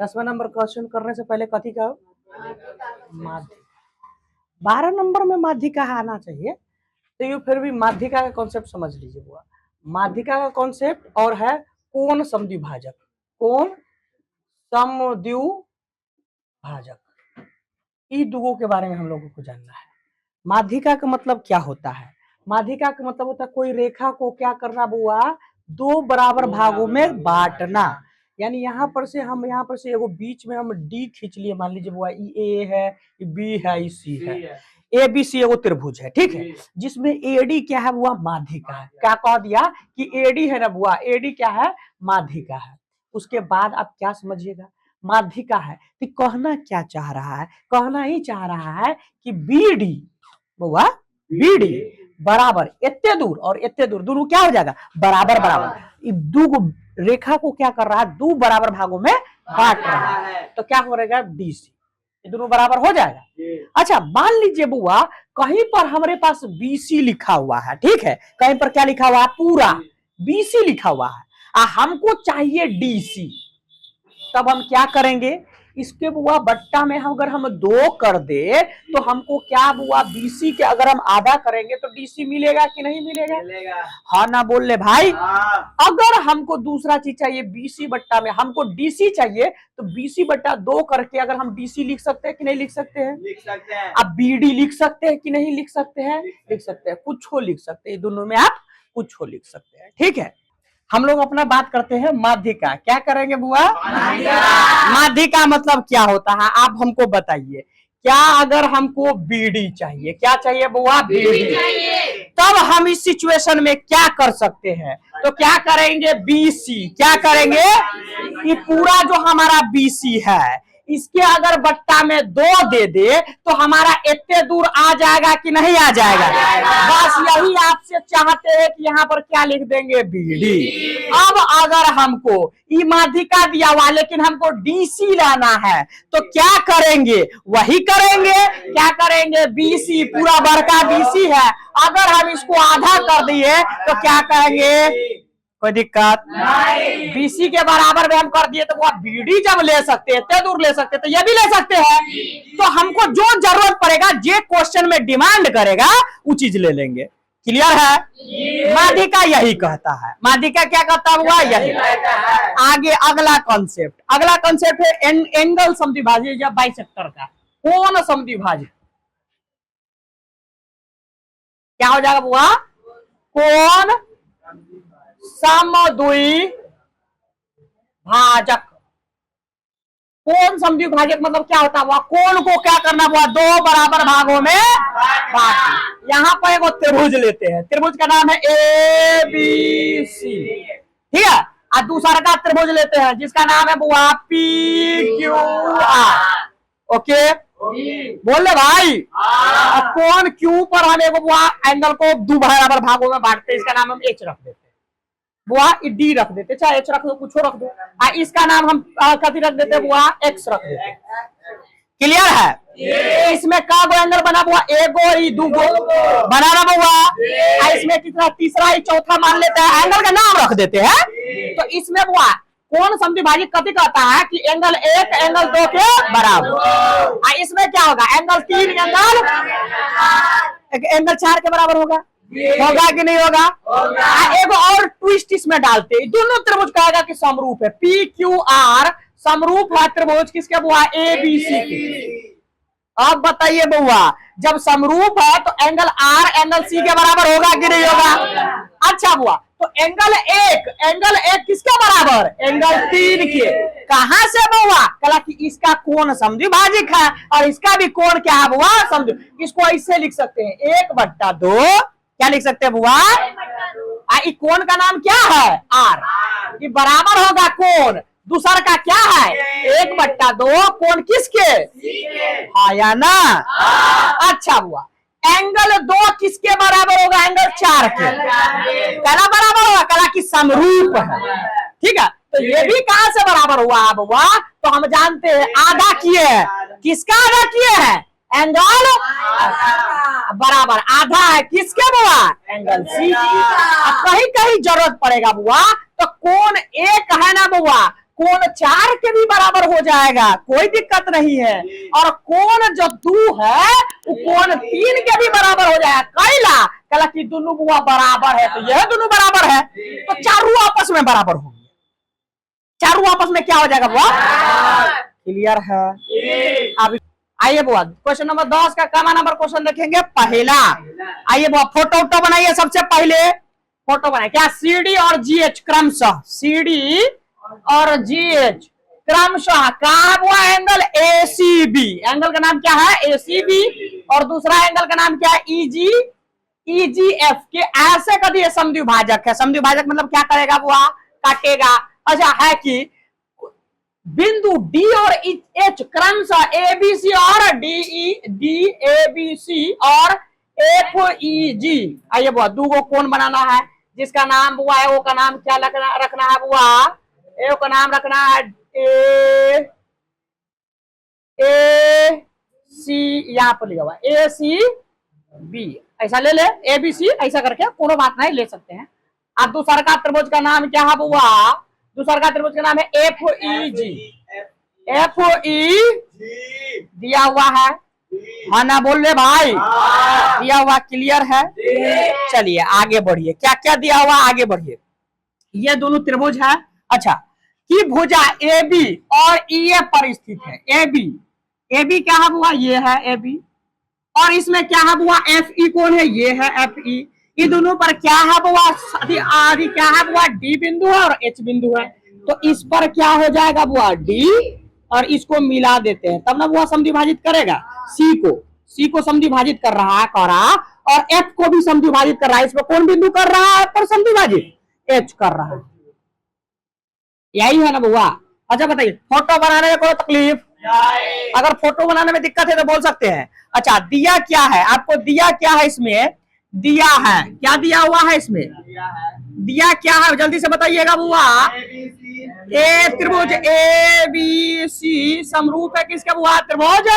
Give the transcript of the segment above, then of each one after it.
10वें number question करने से पहले कथी का माध्यिका। 12 नंबर में माध्यिका आना चाहिए, तो ये फिर भी माध्यिका का कॉन्सेप्ट समझ लीजिए। बुआ माध्यिका का कॉन्सेप्ट और है कोण समद्विभाजक। कोण समद्विभाजक, ई दुगो के बारे में हम लोगों को जानना है। माध्यिका का मतलब क्या होता है? माध्यिका का मतलब होता है कोई रेखा को क्या करना बुआ, दो बराबर भागों में बांटना। यानी यहाँ पर से एगो बीच में हम डी खींच लिए, मान लीजिए बुआ ए है, बी है, सी है, ए बी सी एगो त्रिभुज है, ठीक है, जिसमें एडी क्या है बुआ, माध्यिका है। क्या कह दिया कि एडी है ना बुआ, एडी क्या है, माध्यिका है। उसके बाद आप क्या समझिएगा, माध्यिका है तो कहना क्या चाह रहा है, कहना ही चाह रहा है कि बीडी बुआ, बीडी बराबर इतने दूर और इतने दूर, दोनों क्या हो जाएगा, बराबर बराबर। दो रेखा को क्या कर रहा है, दो बराबर भागों में बांट रहा है, तो क्या हो रहेगा, डीसी, ये दोनों बराबर हो जाएगा। अच्छा मान लीजिए बुआ कहीं पर हमारे पास बीसी लिखा हुआ है, ठीक है, कहीं पर क्या लिखा हुआ है, पूरा बीसी लिखा हुआ है, हमको चाहिए डीसी। तब हम क्या करेंगे, इसके बुआ बट्टा में अगर हम 2 कर दे तो हमको क्या बुआ, बीसी के अगर हम आधा करेंगे तो डीसी मिलेगा कि नहीं मिलेगा, हाँ ना बोल ले भाई। अगर हमको दूसरा चीज चाहिए, बीसी बट्टा में हमको डीसी चाहिए, तो बीसी बट्टा 2 करके अगर हम डीसी लिख सकते हैं कि नहीं लिख सकते हैं, लिख सकते हैं। अब बीडी लिख सकते हैं कि नहीं लिख सकते हैं, लिख सकते हैं, कुछ हो लिख सकते हैं, दोनों में आप कुछ हो लिख सकते हैं, ठीक है। हम लोग अपना बात करते हैं माध्यिका। क्या करेंगे बुआ, माध्यिका मतलब क्या होता है, आप हमको बताइए। क्या अगर हमको बीडी चाहिए, क्या चाहिए बुआ, बीडी चाहिए, तब हम इस सिचुएशन में क्या कर सकते हैं, तो क्या करेंगे, बीसी, क्या करेंगे, ये पूरा जो हमारा बीसी है इसके अगर बट्टा में 2 दे दे तो हमारा इतने दूर आ जाएगा कि नहीं आ जाएगा, बस यही आपसे चाहते हैं कि यहाँ पर क्या लिख देंगे, बीडी। अब अगर हमको ई माध्यिका दिया हुआ लेकिन हमको डीसी लाना है तो क्या करेंगे, वही करेंगे, क्या करेंगे, बीसी, पूरा बड़का बीसी है, अगर हम इसको आधा कर दिए तो क्या कहेंगे, कोई दिक्कत नहीं, बीसी के बराबर में हम कर दिए तो वो बीडी जब ले सकते हैं, इतने दूर ले सकते हैं, तो ये भी ले सकते हैं। तो हमको जो जरूरत पड़ेगा, जे क्वेश्चन में डिमांड करेगा वो चीज ले लेंगे। क्लियर है, माध्यिका यही कहता है, माध्यिका क्या कहता हुआ, यही। आगे अगला कॉन्सेप्ट है एंगल समद्विभाजक या बाइसेक्टर का, कोण समद्विभाजक। क्या हो जाएगा बुआ, कोण समद्विभाजक। कोण समद्विभाजक मतलब क्या होता है, कोण को क्या करना हुआ, 2 बराबर भागों में बांटना। यहाँ पर एक त्रिभुज लेते हैं, त्रिभुज का नाम है ए बी सी, ठीक है, और दूसरा का त्रिभुज लेते हैं जिसका नाम है बुआ पी क्यू आर। ओके बोल ले भाई। कोण क्यू पर हम एक बुआ एंगल को 2 बराबर भागों में बांटते हैं, इसका नाम हम एच रख देते हैं, बुआ डी रख देते, चाहे एच रख दो, कुछ रख दो, इसका नाम हम कथी रख देते, बुआ एक्स रख देते। क्लियर है, इसमें का गो एंगल बना बुआ, एगो और 2 बना रहा बुआ, इसमें कितना, तीसरा ही चौथा मान लेते हैं, एंगल का नाम रख देते हैं। तो इसमें बुआ कोण समद्विभाजक कथी कहता है कि एंगल 1 एंगल 2 के बराबर, इसमें क्या होगा, एंगल 3 एंगल 4 के बराबर होगा कि नहीं होगा, एक और ट्विस्ट इसमें डालते, दोनों त्रिभुज कहेगा कि समरूप है, पी क्यू आर समरूप है त्रिभुज किसके बुआ, ए बी सी के। अब बताइए बुआ जब समरूप है तो एंगल आर एंगल सी के बराबर होगा कि नहीं होगा। अच्छा बुआ तो एंगल 1 किसके बराबर, एंगल 3 के। कहां से बुआ, कला कि इसका कोण समद्विभाजक है और इसका भी कोण क्या है बुआ, समद्विभाजक। इसको ऐसे लिख सकते हैं 1/2, क्या लिख सकते हैं बुआ, कोण का नाम क्या है, आर, ये बराबर होगा कोण, दूसरा का क्या है 1/2, कोण किसके, हाँ या ना। अच्छा हुआ, एंगल 2 किसके बराबर होगा, एंगल 4 के, कहना बराबर होगा, कला की समरूप है, ठीक है। तो ये भी कहां से बराबर हुआ, अब हुआ तो हम जानते हैं आधा किए हैं, किसका आधा किए हैं, एंगल बराबर आधा है किसके बुआ, एंगल सी। कहीं कहीं जरूरत पड़ेगा बुआ तो कोण 1 है ना बुआ, कोण 4 के भी बराबर हो जाएगा, कोई दिक्कत नहीं है। और कोण जो 2 है वो कोण 3 के भी बराबर हो जाएगा। कैला कला कि दोनों बुआ बराबर है, तो यह दोनों बराबर है, तो चारों आपस में बराबर होंगे। चारों आपस में क्या हो जाएगा बुआ? क्लियर है। अब आइए बुआ क्वेश्चन नंबर 10 का कामा नंबर क्वेश्चन देखेंगे पहला। आइए बुआ फोटो वोटो बनाइए। सबसे पहले फोटो बनाए क्या? CD और GH क्रमशः, CD और GH क्रमशः कहा हुआ एंगल ACB। एंगल का नाम क्या है? ACB। और दूसरा एंगल का नाम क्या है? EGF के ऐसे कभी समद्विभाजक है। समद्विभाजक मतलब क्या करेगा बुआ? काटेगा। अच्छा है कि बिंदु D और H क्रमशः ABC और DABC और FEG। आइए बुआ दो को कौन बनाना है, जिसका नाम बुआ है वो का नाम क्या रखना है बुआ? ए का नाम रखना है AC, यहाँ पर लिखा हुआ ACB, ऐसा ले ले, ABC ऐसा करके कोनो बात नहीं ले सकते हैं। अब दूसरा का त्रिभुज का नाम क्या है बुआ? दूसरा का त्रिभुज का नाम है FEG। FEG दिया हुआ है, हाँ ना बोल रहे भाई? दिया हुआ क्लियर है। चलिए आगे बढ़िए, क्या क्या दिया हुआ आगे बढ़िए। ये दोनों त्रिभुज है। अच्छा कि भुजा AB और EF पर स्थित है। AB क्या है बुआ? ये है AB। और इसमें क्या है बुआ? FE कौन है? ये है FE। ये दोनों पर क्या है बुआ? आदि क्या है बुआ? D बिंदु है और H बिंदु है। तो इस पर क्या हो जाएगा बुआ? D, और इसको मिला देते हैं तब ना बुआ समद्विभाजित करेगा। C को समद्विभाजित कर रहा है करा, और F को भी समद्विभाजित कर रहा है। इसमें कौन बिंदु कर रहा है पर समद्विभाजित? H कर रहा है। यही है ना बुआ? अच्छा बताइए फोटो बनाने में कोई तकलीफ? अगर फोटो बनाने में दिक्कत है तो बोल सकते हैं। अच्छा दिया क्या है आपको? दिया क्या है इसमें? दिया है क्या? दिया हुआ है इसमें दिया क्या है? जल्दी से बताइएगा बुआ। ए त्रिभुज ABC समरूप है किसका बुआ? त्रिभुज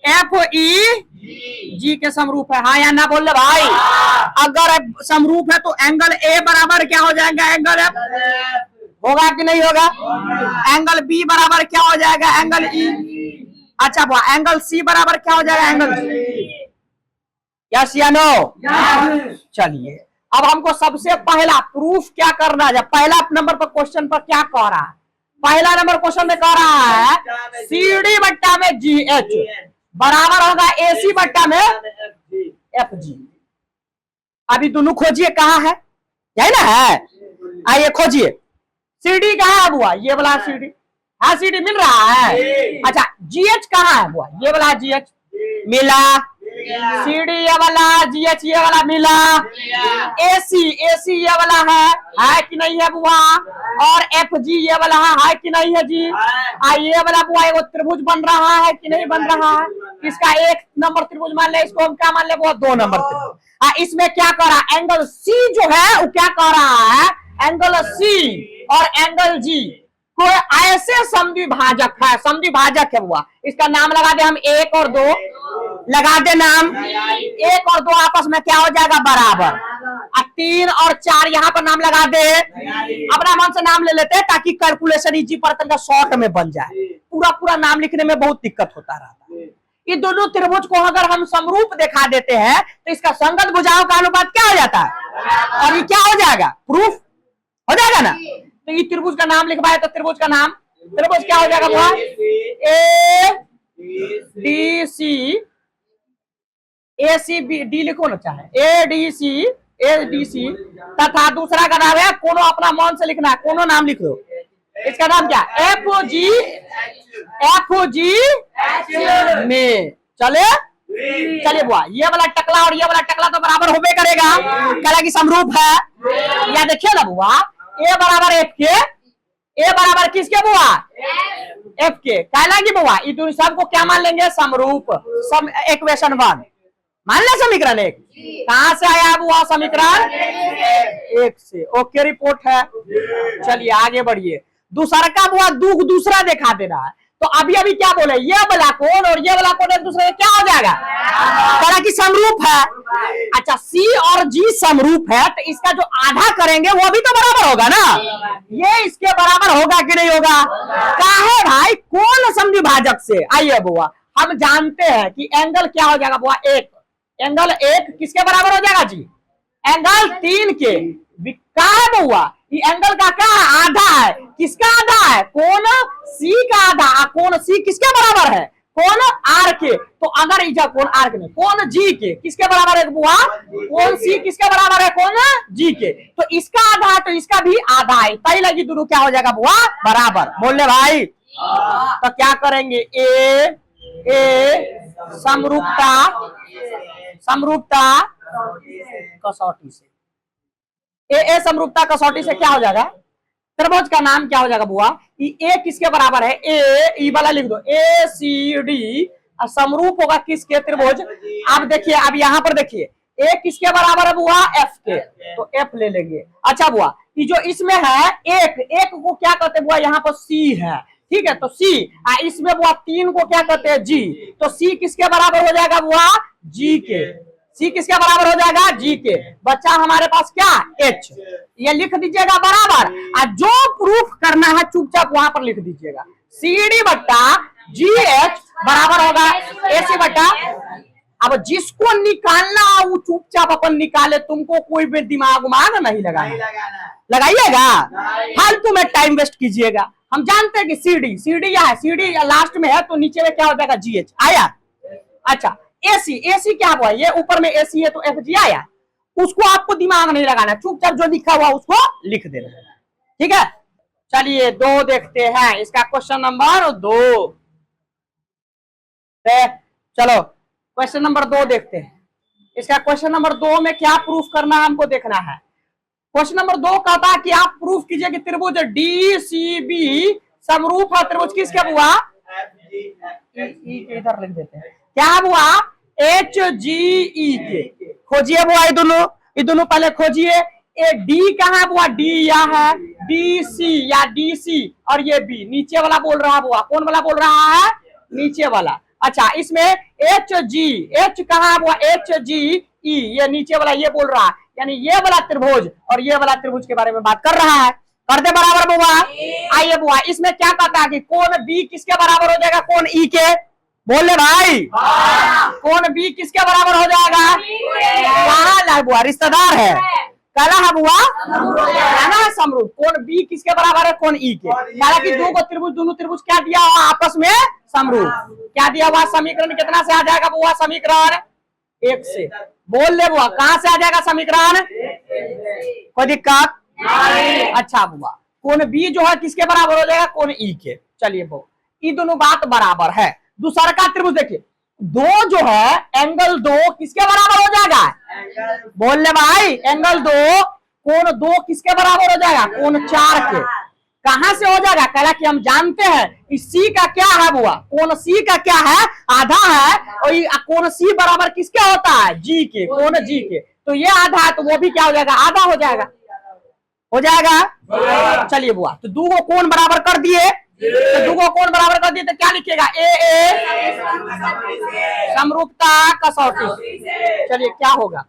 FEG के समरूप है। हाँ या ना बोल ले भाई? अगर समरूप है तो एंगल A बराबर क्या हो जाएगा? एंगल F होगा कि नहीं होगा? एंगल B बराबर क्या हो जाएगा? Angle E। अच्छा बुआ एंगल C बराबर क्या हो जाएगा? Angle C। यस या नो? चलिए अब हमको सबसे पहला प्रूफ क्या करना है। पहला नंबर पर क्वेश्चन पर क्या कह रहा है? पहला नंबर क्वेश्चन में कह रहा है CD बट्टा में GH बराबर होगा AC बट्टा में FG। अभी दोनों खोजिए कहाँ है, यही ना है? आइए खोजिए। CD कहाँ है बुआ? ये वाला CD। हाँ CD मिल रहा है। अच्छा GH कहाँ है बुआ? ये वाला GH मिला। CD ये वाला, GH ये वाला मिला। AC ये वाला है कि नहीं है बुआ? और FG ये वाला है कि नहीं है जी? ये वाला बुआ एगो त्रिभुज बन रहा है कि नहीं बन रहा है? इसका 1 नंबर त्रिभुज मान ले, इसको हम क्या मान ले बुआ? 2 नंबर त्रिभुज। इसमें क्या कर रहा है? एंगल C जो है वो क्या कर रहा है? एंगल C और एंगल G को ऐसे समद्विभाजक है, समद्विभाजक है बुआ। इसका नाम लगा दे हम 1 और 2, लगा दे नाम। 1 और 2 आपस में क्या हो जाएगा? बराबर। 3 और 4 यहाँ पर नाम लगा दे। अपना मन से नाम ले लेते हैं ताकि कैलकुलेशन इजी पर का शॉर्ट में बन जाए। पूरा नाम लिखने में बहुत दिक्कत होता रहता है। ये दोनों त्रिभुज को अगर हम समरूप दिखा देते हैं तो इसका संगत भुजाओं का अनुपात क्या हो जाता है? और ये क्या हो जाएगा? प्रूफ हो जाएगा ना? तो ये त्रिभुज का नाम लिखवाए तो त्रिभुज का नाम, त्रिभुज क्या हो जाएगा बुआ? ACD लिखो ना, चाहे ADC तथा दूसरा का नाम है कोनो, अपना मन से लिखना है, कोनो नाम लिख लो। इसका नाम क्या? FG में चले बुआ। ये वाला टकला और ये वाला टकला तो बराबर होबे करेगा, कला की समरूप है। या देखिए ना बुआ, A बराबर F के, A बराबर किसके बुआ? F के। कहला की बुआ ये दोनों सबको क्या मान लेंगे? समरूप। इक्वेशन 1 मान ले। समीकरण 1 कहां से आया बुआ? समीकरण 1 से। ओके रिपोर्ट है। चलिए आगे बढ़िए। दूसरा का बुआ दूसरा दिखा दे रहा है, तो अभी अभी क्या बोले, ये वाला कोण और ये वाला कोण एक दूसरे का क्या हो जाएगा, करा कि समरूप है। अच्छा सी और जी समरूप है तो इसका जो आधा करेंगे वो भी तो बराबर होगा ना, ये इसके बराबर होगा कि नहीं होगा, काहे भाई कोण समद्विभाजक से। आइए बुआ हम जानते हैं कि एंगल क्या हो जाएगा बुआ, एक एंगल एक किसके बराबर हो जाएगा जी, एंगल 3 के। क्या है बुआ, ये एंगल का क्या है, आधा है, किसका आधा है, कोण सी का आधा। कोण सी किसके बराबर है, कोण आर के। तो अगर इजा कोण आर के नहीं, कोण जी के किसके बराबर है बुआ, कोण सी किसके बराबर है, कोण जी के। तो इसका आधा है तो इसका भी आधा है, तई लगी दोनों क्या हो जाएगा बुआ, बराबर। बोल ले भाई। तो क्या करेंगे, ए समरूपता कसौटी से, ए समरूपता कसौटी से क्या हो जाएगा, त्रिभुज का नाम क्या हो जाएगा बुआ, ए किसके बराबर है, ए वाला लिख दो, ए सी डी समरूप होगा किसके, त्रिभुज। अब देखिए अब यहाँ पर देखिए ए किसके बराबर है बुआ, एफ के, तो एफ ले लेंगे। अच्छा बुआ ये जो इसमें है एक को क्या कहते हैं बुआ, यहाँ पर सी है, ठीक है, तो सी। इसमें बुआ 3 को क्या कहते हैं, जी। तो सी किसके बराबर हो जाएगा बुआ, जी के। सी किसके बराबर हो जाएगा, जी के। बच्चा हमारे पास क्या, एच, ये लिख दीजिएगा बराबर। और जो प्रूफ करना है चुपचाप वहां पर लिख दीजिएगा, सी डी बट्टा जी एच बराबर होगा ए सी बट्टा। अब जिसको निकालना वो चुपचाप अपन निकाले, तुमको कोई भी दिमाग नहीं लगाइएगा, फालतू में टाइम वेस्ट कीजिएगा। हम जानते हैं कि सीडी या है, सीडी लास्ट में है तो नीचे में क्या हो जाएगा, जीएच आया। अच्छा एसी क्या हुआ, ये ऊपर में एसी है तो एफ जी आया, उसको आपको दिमाग नहीं लगाना, चुपचाप जो लिखा हुआ उसको लिख देना, ठीक है। चलिए 2 देखते हैं, इसका क्वेश्चन नंबर 2। चलो क्वेश्चन नंबर 2 देखते हैं। इसका क्वेश्चन नंबर 2 में क्या प्रूफ करना है हमको देखना है। क्वेश्चन नंबर 2 कहता है कि आप प्रूफ कीजिए कि त्रिभुज डी सी बी समरूप है त्रिभुज किसके बुआ, इधर लिख देते हैं, क्या बुआ, एच जी ई के। खोजिए बुआ ये दोनों पहले खोजिए। ए डी कहाँ बुआ, डी या है, डी सी या डी सी, और ये बी नीचे वाला बोल रहा है बुआ, कौन वाला बोल रहा है, नीचे वाला। अच्छा इसमें एच जी, एच कहाँ बुआ, एच जी ई, ये नीचे वाला ये बोल रहा है, यानी ये वाला त्रिभुज और ये वाला त्रिभुज के बारे में बात कर रहा है। कर दे बराबर बुआ। आइए बुआ इसमें क्या कहता है कि कोण बी किसके बराबर हो जाएगा, कोण ई के। बोल ले भाई, कोण बी किसके बराबर हो जाएगा, कहा बुआ, रिश्तेदार है, कहला है बुआ, है समरूप। कोण बी किसके बराबर है, कोण ई के। हालांकि दोनों त्रिभुज क्या दिया हुआ आपस में, समरूप। क्या दिया हुआ, समीकरण कितना से आ जाएगा बुआ, समीकरण 1 से। बोल ले बुआ, कहां से आ जाएगा समीकरण, कोई दिक्कत। अच्छा बुआ कोण बी जो है किसके बराबर हो जाएगा, कोण ई के। चलिए बुआ ये दोनों बात बराबर है। दूसरा का त्रिभुज देखिए, 2 जो है एंगल 2 किसके बराबर हो जाएगा, बोल ले भाई, एंगल 2 कोण 2 किसके बराबर हो जाएगा, कोण 4 के। कहां से हो जाएगा, कहला कि हम जानते हैं कि सी का क्या है बुआ, कोण सी का क्या है, आधा है, और कोण सी बराबर किसके होता है, जी के, कोण जी के। तो ये आधा है तो वो भी क्या हो जाएगा, आधा हो जाएगा, हो जाएगा। चलिए बुआ तो 2 को कोण बराबर कर दिए, तो 2 को कोण बराबर कर दिए तो क्या लिखिएगा, ए समरूपता कसौटी। चलिए क्या होगा,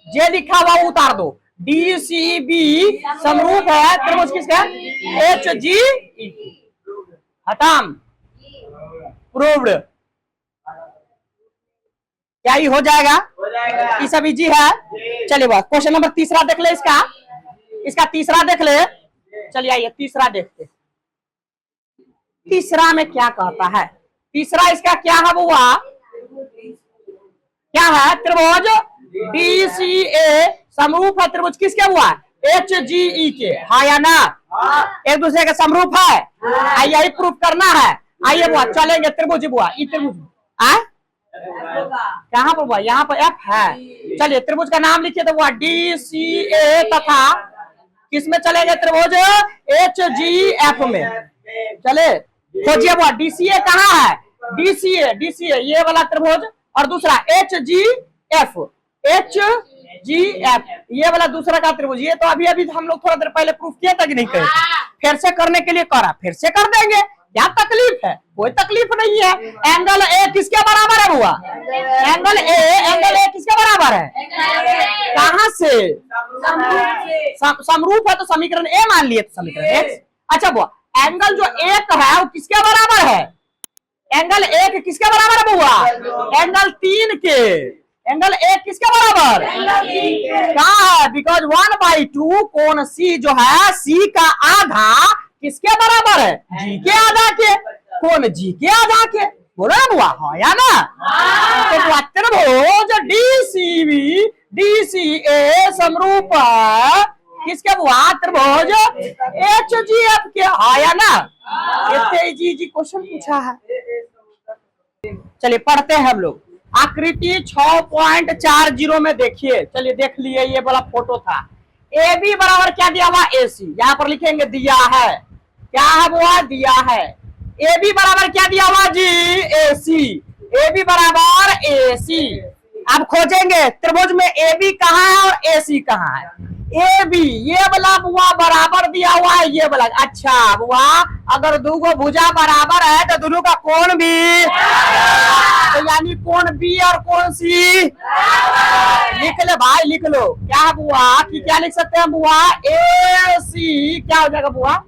जे लिखा हुआ उतार दो, डी सी बी समरूप है त्रिभुज किसका, एच जी ई। खत्म, प्रूव्ड। क्या ही हो जाएगा, ये सब इजी है। चलिए बस क्वेश्चन नंबर 3 देख ले, इसका 3 देख ले। चलिए आइए 3 देखते। 3 में क्या कहता है, 3 इसका क्या है बुआ, क्या है, त्रिभुज डी सी ए समरूप है त्रिभुज किसके हुआ, एच जी ई के। हाँ या ना, एक दूसरे के समरूप है, यही प्रूफ करना है। आइए बुआ चलेंगे त्रिभुज बुआ, ये त्रिभुज कहाँ पर बुआ, यहाँ पर एफ है। चलिए त्रिभुज का नाम लिखिए तो बुआ डी सी ए तथा किसमें चलेंगे, त्रिभुज एच जी एफ में। चले खोजिए बुआ, डीसीए कहाँ है, डीसीए ये वाला त्रिभुज, और दूसरा एच जी एफ ये वाला दूसरा का त्रिभुज। ये तो अभी हम लोग थोड़ा देर पहले प्रूफ किया था कि नहीं कहे, फिर से करने के लिए करा, फिर से कर देंगे, क्या तकलीफ है? कोई तकलीफ नहीं है। एंगल ए किसके बराबर है बुआ? एंगल ए किसके बराबर है? कहां से? समरूप है तो समीकरण ए मान लिए, तो समीकरण एक्स। अच्छा बुआ, एंगल जो एक है वो किसके बराबर है? एंगल एक किसके बराबर है बुआ? एंगल 3 के। एंगल एक किसके बराबर? कहाँ है? बिकॉज 1/2 कोण सी जो है, सी का आधा किसके बराबर है? जी के आधा के। कोण जी के आधा के, बोलो ना बुआ, हाँ या ना? तो त्रिभुज डीसीबी डीसीए समरूप किसके बुआ? त्रिभुज एचजीएफ के, हाँ या ना? इतने जी क्वेश्चन पूछा है। चलिए पढ़ते हैं हम लोग। आकृति 6.40 में देखिए, चलिए देख लिए, ये वाला फोटो था। ए बी बराबर क्या दिया हुआ? ए सी। यहाँ पर लिखेंगे दिया है, क्या है वो? दिया है। ए बी बराबर क्या दिया हुआ जी? ए सी। ए बी बराबर ए सी। अब खोजेंगे त्रिभुज में ए बी कहाँ है और ए सी कहाँ है। ए बी ये वाला बुआ बराबर दिया हुआ है, ये वाला। अच्छा बुआ, अगर दोनों भुजा बराबर है तो दोनों का कोण भी, तो यानी कोण बी और कोण सी लिख ले भाई, लिख लो। क्या बुआ कि क्या लिख सकते हैं बुआ? ए सी क्या हो जाएगा बुआ?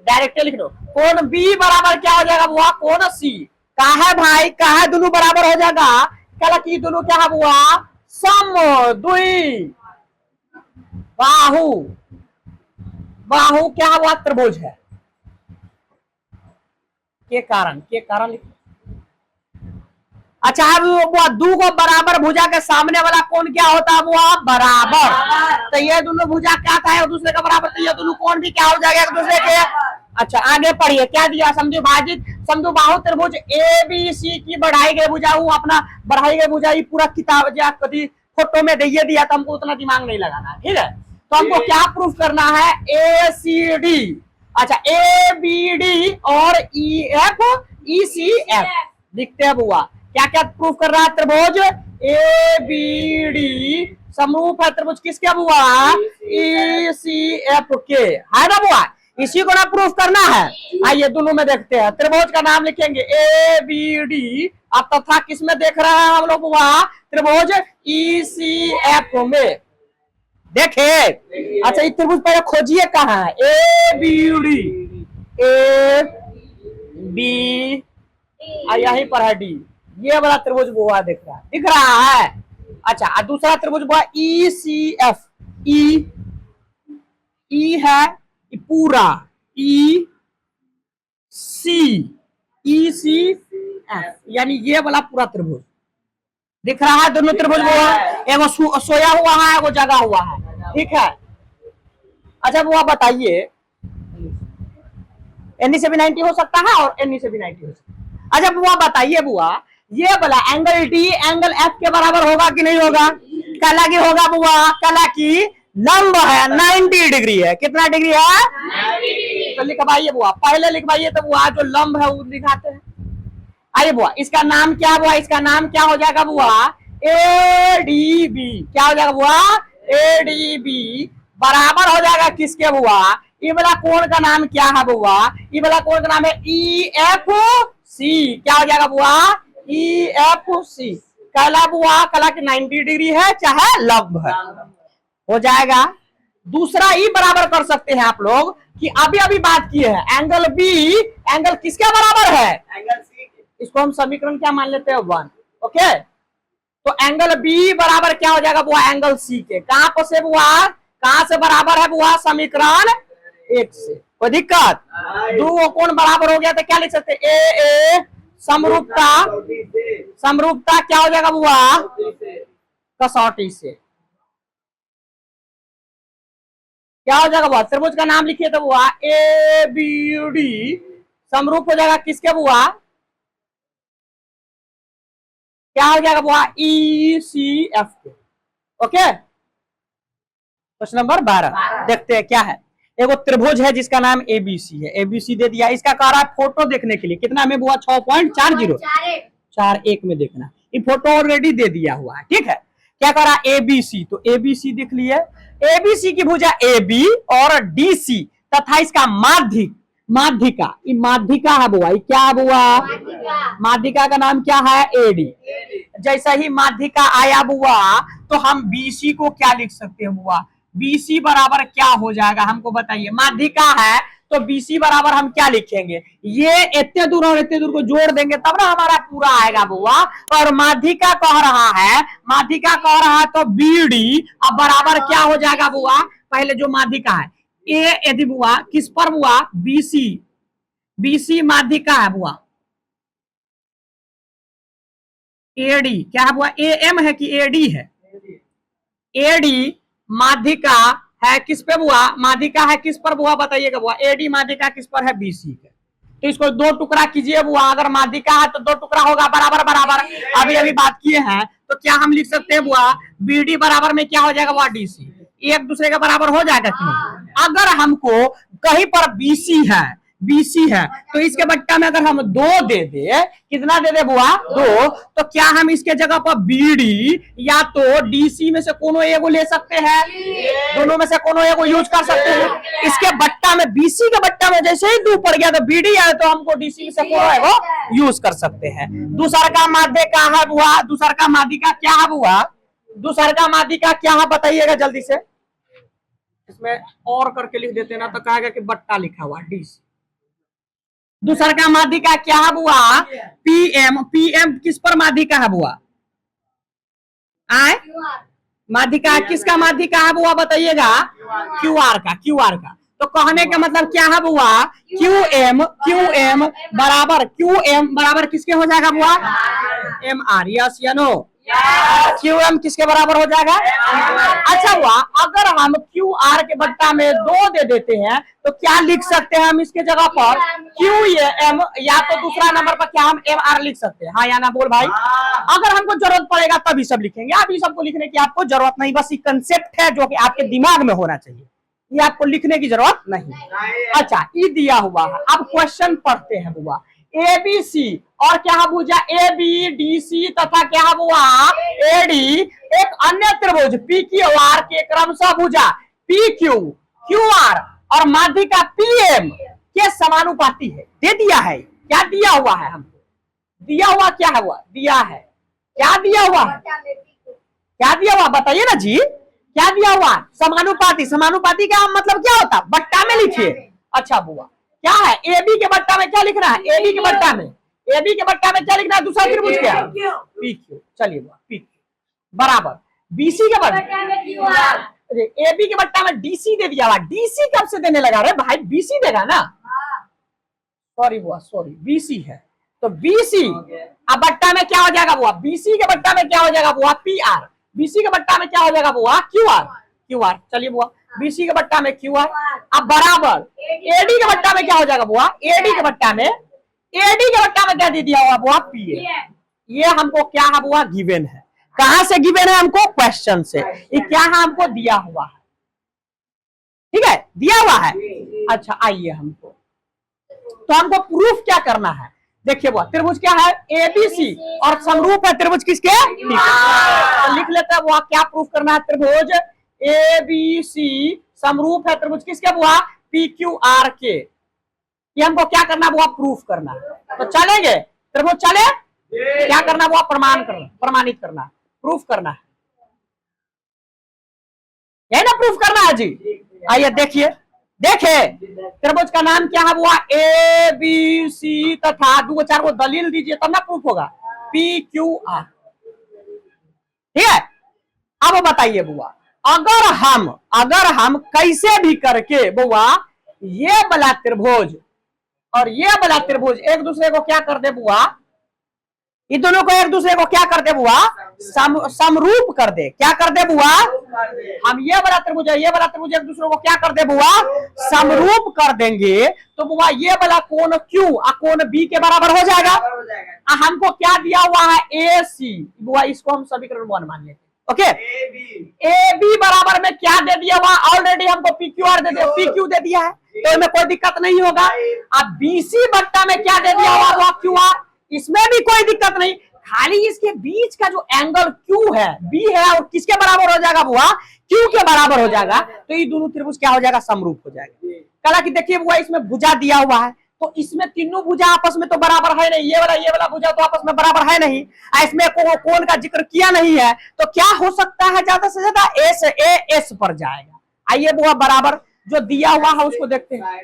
डायरेक्ट लिख दो। कोण बी बराबर क्या हो जाएगा बुआ? कोण सी। कहा है भाई? कहा है दोनों बराबर हो जाएगा? क्या कि दोनों क्या है बुआ? समद्वि बाहु। बाहु क्या हुआ? त्रिभुज है। के कारण लिख। अच्छा बुआ, दो को बराबर भुजा के सामने वाला कोण क्या होता है बुआ? बराबर। तो ये दोनों भुजा क्या था? एक दूसरे का बराबर, तो ये दोनों कोण भी क्या हो जाएगा? एक दूसरे के। अच्छा आगे पढ़िए, क्या दिया? समझो भाजित समझो बाहु त्रिभुज ए बी सी की बढ़ाई गई भुजा, वो अपना बढ़ाई गई भुजा, ये पूरा किताब या कभी फोटो में दे दिया था, हमको उतना दिमाग नहीं लगाना, ठीक है? तो हमको क्या प्रूफ करना है? ए सी डी। अच्छा ए बी डी और E F E C F लिखते हैं बुआ। क्या क्या प्रूफ कर रहा है? त्रिभुज ए बी डी समरूप है त्रिभुज किसके बुआ? ई सी एफ के, है ना बुआ? इसी को ना प्रूफ करना है। आइए दोनों में देखते हैं। त्रिभुज का नाम लिखेंगे ए बी डी। अब तथा किस में देख रहे हैं हम लोग बुआ? त्रिभुज ई सी एफ में देखे। अच्छा ये त्रिभुज पहले खोजिए कहाँ है? A B D, A B यहीं पर है डी। ये वाला त्रिभुज बुआ दिख रहा है। अच्छा दूसरा त्रिभुज बुआ ई सी एफ। ई है पूरा, ई सी एफ, यानी ये वाला पूरा त्रिभुज दिख रहा है। दोनों त्रिभुज बुआ, एगो सोया हुआ है, एगो जगा हुआ है, ठीक है? अच्छा बुआ बताइए, एनी से भी 90 हो सकता है और एनी से भी 90 हो सकता है। अच्छा बुआ बताइए बुआ, ये वाला एंगल डी एंगल एफ के बराबर होगा कि नहीं होगा? कला की होगा बुआ? कला की लंब है, 90 डिग्री है। कितना डिग्री है? 90। तो लिखवाइए बुआ, पहले लिखवाइए तो बुआ जो लंब है वो दिखाते हैं। आइए बुआ, इसका नाम क्या बुआ? इसका नाम क्या हो जाएगा बुआ? A D B. क्या हो जाएगा बुआ? ए डी बी बराबर हो जाएगा किसके बुआ? ये वाला कोण का नाम क्या है बुआ? ये वाला कोण का नाम है ई एफ सी। क्या हो जाएगा बुआ? E F C. कला बुआ, कला की 90 डिग्री है, चाहे लंब है, हो जाएगा। दूसरा ही बराबर कर सकते हैं आप लोग कि अभी बात किए हैं। एंगल बी एंगल किसके बराबर है? Angle C. इसको हम समीकरण क्या मान लेते हैं? 1। ओके, तो एंगल बी बराबर क्या हो जाएगा बुआ? एंगल सी के। कहां पर से बुआ? कहां से बराबर है बुआ? समीकरण 1 से। कोई दिक्कत? दो कोण बराबर हो गया तो क्या लिख सकते? ए समरूपता क्या हो जाएगा बुआ? कसौटी से। क्या हो जाएगा बुआ? त्रिभुज का नाम लिखिए तो बुआ ए बी डी समरूप हो जाएगा किसके बुआ? क्या हो जाएगा बुआ? ई सी एफ के। ओके, क्वेश्चन नंबर 12 देखते हैं क्या है। एगो त्रिभुज है जिसका नाम एबीसी है। एबीसी दे दिया, इसका कह रहा है फोटो देखने के लिए। कितना में बुआ? 6.40 41 में देखना। ये फोटो ऑलरेडी दे दिया हुआ है, ठीक है? क्या कह रहा है? एबीसी, तो एबीसी दिख लिए। एबीसी की भुजा ए बी और डी सी तथा इसका माध्यिक, माध्यिका, ये माध्यिका है बुआ, ये क्या है बुआ, माध्यिका का नाम क्या है, एडी। जैसा ही माध्यिका आया बुआ तो हम बीसी को क्या लिख सकते हैं बुआ, बीसी बराबर क्या हो जाएगा हमको बताइए। माध्यिका है तो बीसी बराबर हम क्या लिखेंगे, ये इतने दूर और इतने दूर को जोड़ देंगे तब ना हमारा पूरा आएगा बुआ। और माध्यिका कह रहा है, माध्यिका कह रहा है तो बीडी अब बराबर क्या हो जाएगा बुआ, पहले जो माध्यिका है ए यदि बुआ किस पर बुआ, बीसी, बीसी माध्यिका है बुआ, एडी क्या है बुआ, ए एम है कि एडी है, एडी माध्यिका है किस पे बुआ, माध्यिका है किस पर बुआ बताइएगा बुआ, एडी माध्यिका किस पर है, बीसी पे। तो इसको दो टुकड़ा कीजिए बुआ, अगर माध्यिका है तो दो टुकड़ा होगा बराबर बराबर, अभी अभी बात किए हैं तो क्या हम लिख सकते हैं बुआ, बीडी बराबर में क्या हो जाएगा बुआ, डीसी, एक दूसरे के बराबर हो जाएगा कि नहीं। अगर हमको कहीं पर बीसी है, बीसी है तो इसके बट्टा में अगर हम दो दे दे, कितना दे दे बुआ, दो, तो क्या हम इसके जगह पर बीडी या तो डीसी में से कोनो एगो ले सकते हैं, दोनों में से कोनो एगो यूज कर सकते हैं। इसके बट्टा में, बीसी के बट्टा में जैसे ही दो पड़ गया तो बीडी आए तो हमको डीसी में से कोनो एगो यूज कर सकते हैं। दूसरा का माध्य क्या है बुआ, दूसरा का माध्यिका क्या है बुआ, दूसरा का माध्यिका क्या है बताइएगा जल्दी से, इसमें और करके लिख देते ना तो कहेगा कि बट्टा लिखा हुआ डीसी। दूसरा का माध्यिका क्या है बुआ, पीएम, पीएम किस पर माध्यिका है बुआ, आए माध्यिका किसका माध्यिका है बुआ बताइएगा, क्यूआर का, क्यूआर का। तो कहने का मतलब क्या है बुआ, क्यूएम, क्यूएम बराबर, क्यूएम बराबर किसके हो जाएगा बुआ, एम आर, यस या नो, क्यूएम किसके बराबर हो जाएगा। अच्छा हुआ अगर हम क्यू आर के बट्टा में दो दे देते हैं तो क्या लिख सकते हैं हम इसके जगह पर, क्यू एम, या तो दूसरा नंबर पर क्या हम एम आर लिख सकते हैं, हाँ या ना बोल भाई। अगर हमको जरूरत पड़ेगा तभी सब लिखेंगे, अभी सबको लिखने की आपको जरूरत नहीं, बस ये कंसेप्ट है जो कि आपके दिमाग में होना चाहिए, ये आपको लिखने की जरूरत नहीं। अच्छा ये दिया हुआ है, अब क्वेश्चन पढ़ते हैं बुआ, एबीसी और क्या है भुजा, ए बी डी सी तथा क्या है बुआ, एडी एक अन्य त्रिभुज पी क्यू आर के क्रमशः भुजा पी क्यू, क्यू आर और माध्यिका पीएम के समानुपाती है। दे दिया है, क्या दिया हुआ है हमको, दिया हुआ क्या है हुआ, दिया है, क्या दिया हुआ है, क्या दिया हुआ बताइए ना जी, क्या दिया हुआ, समानुपाती। समानुपाती का मतलब क्या होता, बट्टा में लिखिए। अच्छा बुआ क्या है, ए बी के बट्टा में क्या लिखना है, ए बी के बट्टा में, ए बी के बट्टा में क्या लिखना है, दूसरा त्रिभुज क्या है, पी क्यू। चलिए बुआ पी क्यू बराबर बीसी के बट्टा में क्यू आर, ए बी के बट्टा में डीसी दे दिया हुआ, डीसी कब से देने लगा रे भाई, बीसी देगा ना, सॉरी बुआ सॉरी, बीसी है तो बीसी, अब बट्टा में क्या हो जाएगा बुआ, बीसी के बट्टा में क्या हो जाएगा बुआ, पी आर, बीसी के बट्टा में क्या हो जाएगा बुआ, क्यू आर, क्यू आर। चलिए बुआ बीसी के बट्टा में क्यू आर, अब बराबर एडी के बट्टा में क्या हो जाएगा बुआ, एडी के बट्टा में, एडी के बट्टा में क्या दे दिया हुआ बुआ, पी। ये हमको क्या है बुआ, गिवन है। कहां से गिवन है हमको, क्वेश्चन से। ये क्या है, हमको दिया हुआ है, ठीक है, दिया हुआ है। अच्छा आइए हमको, तो हमको प्रूफ क्या करना है, देखिए बुआ त्रिभुज क्या है, एबीसी और समरूप है त्रिभुज किसके, तो लिख लेते हैं बुआ क्या प्रूफ करना है, त्रिभुज एबीसी समरूप है त्रिभुज किसके बुआ, पी क्यू आर के। ये हमको क्या करना बुआ, प्रूफ करना है। तो चलेंगे त्रिभुज चले, क्या करना बुआ, प्रमाण करना, प्रमाणित करना, प्रूफ करना है, यही ना प्रूफ करना है जी। आइए देखिए, देखे त्रिभुज का नाम क्या है बुआ, ए बी सी तथा दो चार को दलील दीजिए तब ना प्रूफ होगा, पी क्यू आर, ठीक है। अब बताइए बुआ अगर हम कैसे भी करके बुआ ये वाला त्रिभुज और ये वाला त्रिभुज एक दूसरे को क्या कर दे बुआ, ये दोनों को एक दूसरे को क्या कर दे बुआ, समरूप कर दे, क्या कर दे बुआ, हम ये वाला त्रिभुज है, ये वाला त्रिभुज एक दूसरे को क्या कर दे बुआ, समरूप कर देंगे तो बुआ ये वाला कोण क्यू और कोण बी के बराबर हो जाएगा। हमको क्या दिया हुआ है, ए सी बुआ, इसको हम समीकरण 1 मान लेते, ओके। ए बी बराबर में क्या दे दिया हुआ, ऑलरेडी हमको पी क्यू आर दे दिया, पी क्यू दे दिया है तो इसमें कोई दिक्कत नहीं होगा। अब बीसी बट्टा में क्या दे दिया हुआ वो क्यू आर, इसमें भी कोई दिक्कत नहीं, खाली इसके बीच का जो एंगल क्यू है, बी है, और किसके बराबर हो जाएगा बुआ, क्यू के बराबर हो जाएगा। तो ये दोनों त्रिभुज क्या हो जाएगा, समरूप हो जाएगा। कहा कि देखिए बुआ इसमें भुजा दिया हुआ है, तो इसमें तीनों भुजा आपस में तो बराबर है नहीं, ये वाला भुजा तो आपस में बराबर है नहीं, इसमें कोण का जिक्र किया नहीं है, तो क्या हो सकता है ज्यादा से ज्यादा एस ए एस पर जाएगा। आइए बुआ बराबर जो दिया हुआ है उसको देखते हैं।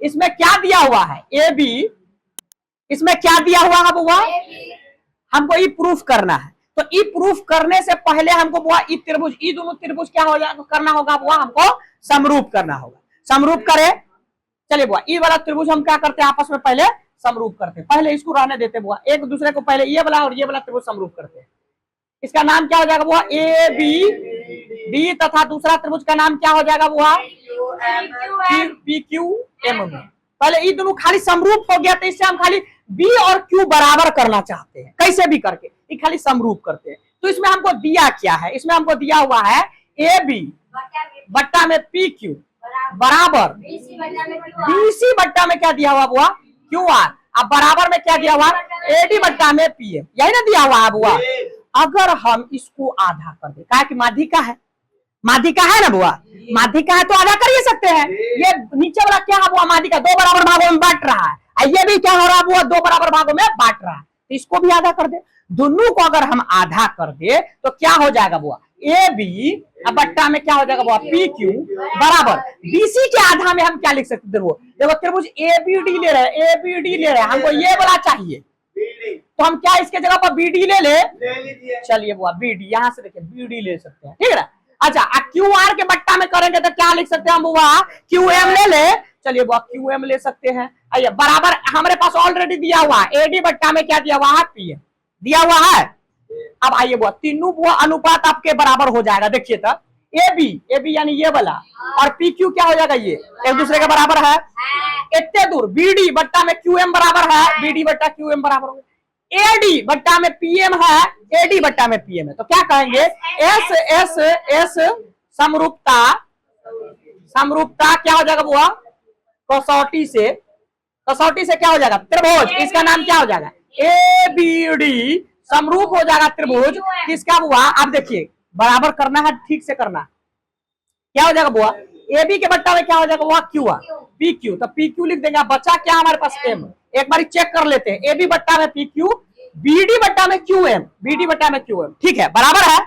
इसमें क्या दिया हुआ है ए बी, इसमें क्या दिया हुआ है बुआ, हमको ई प्रूफ करना है। तो ई प्रूफ करने से पहले हमको बुआ ई त्रिभुज, ई दोनों त्रिभुज क्या हो जाएगा, करना होगा बुआ, हमको समरूप करना होगा। समरूप करे, चलिए बुआ ई वाला त्रिभुज हम क्या करते हैं आपस में पहले समरूप करते हैं, पहले इसको रहने देते बुआ, एक दूसरे को पहले ये वाला और ये वाला त्रिभुज समरूप करते हैं। इसका नाम क्या हो जाएगा बुआ, ए बी डी, तथा दूसरा त्रिभुज का नाम क्या हो जाएगा बुआ, पी क्यू एम। पहले ये दोनों खाली समरूप हो गया, तो इससे हम खाली बी और क्यू बराबर करना चाहते हैं, कैसे भी करके ये खाली समरूप करते हैं। तो इसमें हमको दिया क्या है, इसमें हमको दिया हुआ है ए बी बट्टा में पी क्यू बराबर बीसी बट्टा में क्या दिया हुआ बुआ, क्यू आर, अब बराबर में क्या दिया हुआ, एडी बट्टा में पी एम, यही ना दिया हुआ है बुआ। अगर हम इसको आधा कर दे, कहा कि माध्यिका है, माध्यिका है ना बुआ, माध्यिका है तो आधा कर ही सकते हैं। ये नीचे वाला क्या है बुआ, माध्यिका दो बराबर भागों में बांट रहा है, ये भी क्या हो रहा है बुआ, दो बराबर भागों में बांट रहा है, तो इसको भी आधा कर दे। दोनों को अगर हम आधा कर दे तो क्या हो जाएगा बुआ, ए बी बट्टा में क्या हो जाएगा बुआ, पी क्यू बराबर बीसी के आधा में हम क्या लिख सकते, देखो त्रिभुज ए बी डी ले रहे हैं, ए बी डी ले रहे हैं, हमको ये वाला चाहिए, तो हम क्या इसके जगह पर बी डी ले चलिए बुआ बी डी, यहां से देखिए बी डी ले सकते हैं, ठीक है ना। अच्छा क्यू आर के बट्टा में करेंगे तो क्या लिख सकते हैं हम बुआ, क्यू एम ले, चलिए बुआ क्यू एम ले सकते हैं। आइए बराबर हमारे पास ऑलरेडी दिया हुआ है, एडी बट्टा में क्या दिया हुआ है, पी एम दिया हुआ है। अब आइए बुआ तीनों बुआ अनुपात आपके बराबर हो जाएगा, देखिए तब ए बी यानी ये वाला और पी क्यू क्या हो जाएगा, ये एक दूसरे के बराबर है। इतने दूर बी डी बट्टा में क्यू एम बराबर है, बी डी बट्टा क्यू एम बराबर हो, एडी बट्टा में पीएम है, एडी बट्टा में पीएम है, तो क्या कहेंगे, एस एस एस समरूपता, समरूपता क्या हो जाएगा बुआ, कसौटी से, कसौटी से क्या हो जाएगा त्रिभुज, इसका नाम क्या हो जाएगा ए बी डी, समरूप हो जाएगा त्रिभुज किसका बुआ, आप देखिए बराबर करना है, ठीक से करना, क्या हो जाएगा बुआ, ए बी के बट्टा में क्या हो जाएगा बुआ, क्यू आर, पी क्यू, तो पी क्यू लिख देंगे, बचा क्या हमारे पास एम, एक बार चेक कर लेते हैं, ए बी बट्टा में पी क्यू, बी डी बट्टा में क्यू एम, बी डी बट्टा में क्यू एम, ठीक है बराबर है।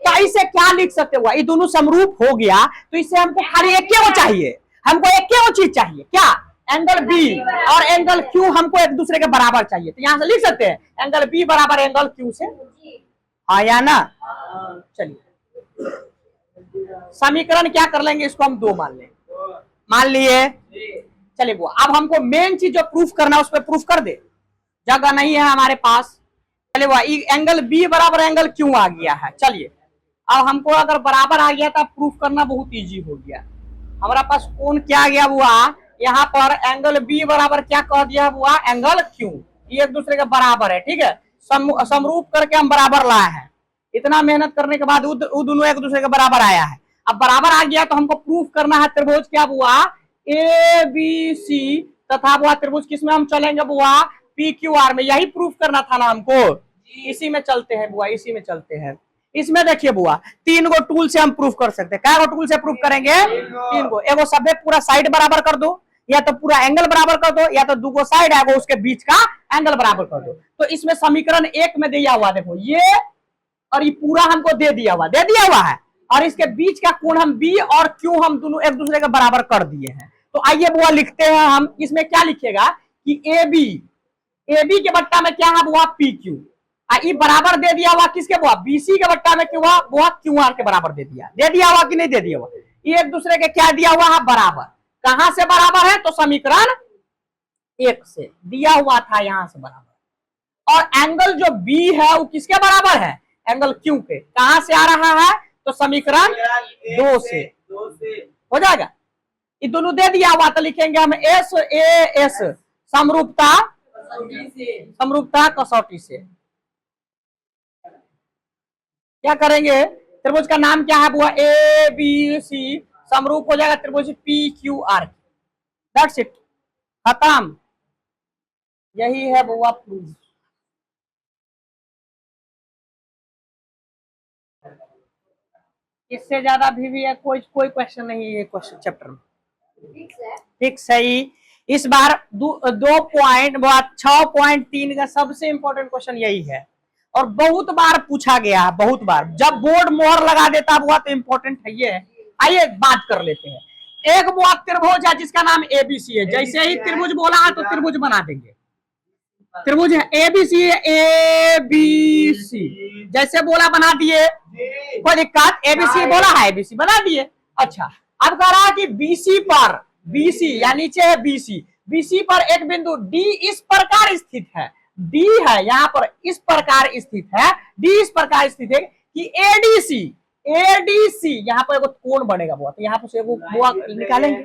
तो इसे क्या लिख सकते हुआ, ये दोनों समरूप हो गया, तो इससे हमको खाली एक वो चाहिए, हमको एक वो चीज चाहिए, क्या, एंगल बी और एंगल क्यू हमको एक दूसरे के बराबर चाहिए, तो यहां से लिख सकते हैं एंगल बी बराबर एंगल क्यू से, हाँ या ना। चलिए समीकरण क्या कर लेंगे, इसको हम दो मान लें, मान लिए, चलिए वो अब हमको मेन चीज जो प्रूफ करना है उस पर प्रूफ कर दे, जगह नहीं है हमारे पास। चलिए वो एंगल बी बराबर एंगल क्यू आ गया है, चलिए अब हमको अगर बराबर आ गया तो प्रूफ करना बहुत इजी हो गया। हमारा पास कोण क्या आ गया हुआ, यहाँ पर एंगल बी बराबर क्या कह दिया हुआ, एंगल क्यू, ये एक दूसरे के बराबर है, ठीक है, समरूप करके हम बराबर लाए हैं, इतना मेहनत करने के बाद वो दोनों एक दूसरे के बराबर आया है। अब बराबर आ गया तो हमको प्रूफ करना है त्रिभुज क्या हुआ, ए बी सी, तथा वो त्रिभुज किसमें हम चलेंगे बुआ, पी क्यू आर में, यही प्रूफ करना था ना हमको, इसी में चलते हैं बुआ, इसी में चलते हैं। इसमें देखिए बुआ तीन गो टूल से हम प्रूफ कर सकते हैं, क्या गो टूल से प्रूफ करेंगे, तीन गो, एगो सभे पूरा साइड बराबर कर दो, या तो पूरा एंगल बराबर कर दो, या तो दो साइड है वो उसके बीच का एंगल बराबर कर दो। तो इसमें समीकरण एक में दिया हुआ देखो ये, और ये पूरा हमको दे दिया हुआ है, और इसके बीच का कोण हम बी और क्यू हम दोनों एक दूसरे के बराबर कर दिए हैं। तो आइए बुआ लिखते हैं हम, इसमें क्या लिखेगा कि ए बी के बट्टा में क्या है बुआ, पी क्यू, ये बराबर दे दिया हुआ किसके बुआ, बीसी के बट्टा में क्यों हुआ बुआ, क्यू आर के बराबर दे दिया हुआ कि नहीं दे दिया हुआ, ये एक दूसरे के क्या दिया हुआ है बराबर, कहां से बराबर है, तो समीकरण एक से दिया हुआ था यहां से बराबर, और एंगल जो बी है वो किसके बराबर है, एंगल क्यू के, कहां से आ रहा है, तो समीकरण दो से हो जाएगा, ये दोनों दे दिया हुआ, तो लिखेंगे हम एस ए एस समरूपता, समरूपता कसौटी से, क्या करेंगे, त्रिभुज का नाम क्या है बुआ, ए बी सी, समरूप हो जाएगा त्रिभुज P Q R, that's it, खत्म, यही है बुआ प्रूफ। इससे ज्यादा भी है कोई क्वेश्चन नहीं है क्वेश्चन चैप्टर में। ठीक सही। इस बार 6.3 का सबसे इंपॉर्टेंट क्वेश्चन यही है और बहुत बार पूछा गया है, बहुत बार। जब बोर्ड मोहर लगा देता हुआ तो इंपॉर्टेंट है ये। आइए बात कर लेते हैं। एक वो त्रिभुज है जिसका नाम एबीसी है। जैसे ही त्रिभुज बोला है तो त्रिभुज बना देंगे। त्रिभुज है एबीसी, एबीसी जैसे बोला बना दिए, कोई दिक्कत। एबीसी बोला है, एबीसी बना दिए। अच्छा, अब कह रहा है कि बीसी पर, बीसी या नीचे है बीसी, बीसी पर एक बिंदु डी इस प्रकार स्थित है। डी है यहाँ पर इस प्रकार स्थित है, डी इस प्रकार स्थित है कि एडीसी, एडीसी यहाँ पर एक कोण बनेगा। बहुत यहाँ पर बुआ निकालेंगे,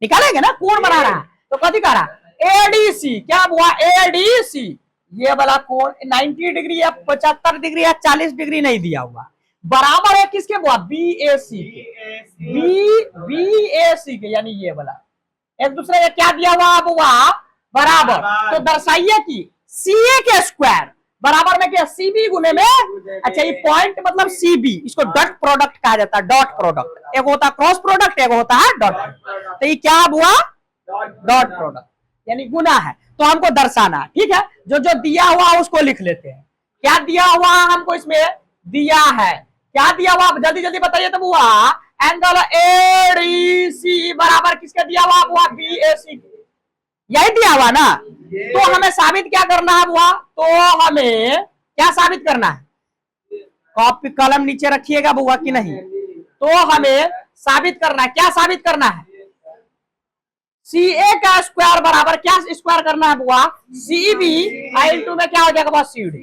निकालेंगे ना, कोण बना रहा है तो कथी कह रहा एडीसी, क्या हुआ एडीसी, ये वाला कोण 90 डिग्री या 75 डिग्री या 40 डिग्री नहीं दिया हुआ, बराबर है किसके बुआ बीएसी के, बीएसी के, यानी ये वाला एक दूसरे का क्या दिया हुआ बुआ बराबर। तो दर्शाइए कि सीए के स्क्वायर बराबर में क्या सीबी गुने में। अच्छा, ये पॉइंट मतलब सीबी, इसको डॉट प्रोडक्ट कहा जाता है, डॉट प्रोडक्ट। एक होता है क्रॉस प्रोडक्ट, एक होता है डॉट। तो ये क्या हुआ डॉट प्रोडक्ट यानी गुना है, तो हमको दर्शाना। ठीक है, जो जो दिया हुआ उसको लिख लेते हैं। क्या दिया हुआ हमको इसमें दिया है, क्या दिया हुआ जल्दी जल्दी बताइए तो बुआ। एंगल एडीसी बराबर किसके दिया हुआ बुआ बीएसी, यही दिया हुआ ना। तो हमें साबित क्या करना है बुआ, तो हमें क्या साबित करना है, कॉपी कलम नीचे रखिएगा बुआ कि नहीं। तो हमें साबित करना है, क्या साबित करना है, सी ए का स्क्वायर बराबर क्या स्क्वायर करना है बुआ सी बी इंटू में क्या हो जाएगा बुआ सी डी।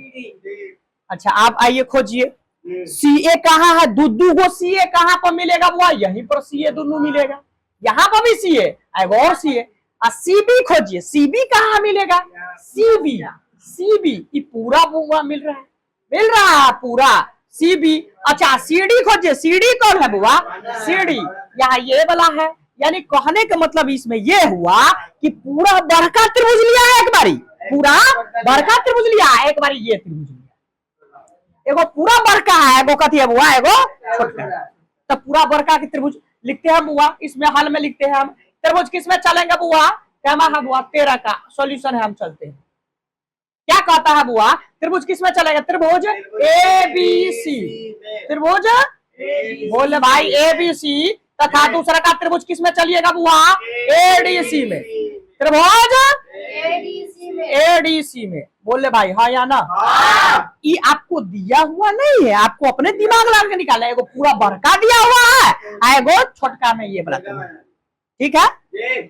अच्छा, आप आइए खोजिए सी ए कहाँ है, दुदू को सी ए कहाँ पर मिलेगा बुआ, यहीं पर सी ए दोनों मिलेगा, यहाँ पर भी सी ए और सी ए। सीबी खोजिए, सीबी कहाँ मिलेगा, सीबी, सीबी ये पूरा बुआ मिल रहा है, मिल रहा है पूरा सीबी। अच्छा, सीडी खोजिए, सीडी कौन है बुआ, सीडी यहाँ ये वाला है। यानी कहने का मतलब इसमें यह हुआ कि पूरा बड़का त्रिभुज लिया है एक बारी, पूरा बड़का त्रिभुज लिया है एक बारी, ये त्रिभुज लिया, एगो पूरा बड़का है, एगो कथी है बुआ, एगो छोटा। तो पूरा बड़का के त्रिभुज लिखते हैं बुआ, इसमें हल में लिखते हैं हम। त्रिभुज किसमें चलेंगे बुआ, कहना है बुआ 13 का सॉल्यूशन है, हम चलते हैं। क्या कहता है बुआ, त्रिभुज किसमें चलेगा, त्रिभुज एबीसी, त्रिभुज बोले भाई एबीसी तथा दूसरा का त्रिभुज किसमें चलिएगा बुआ एडीसी में, त्रिभुज एडीसी में, बोले भाई हाँ या ना। ये आपको दिया हुआ नहीं है, आपको अपने दिमाग लगा के निकालना है। एगो पूरा बड़का दिया हुआ है, एगो छोटका में ये बड़ा, ठीक है।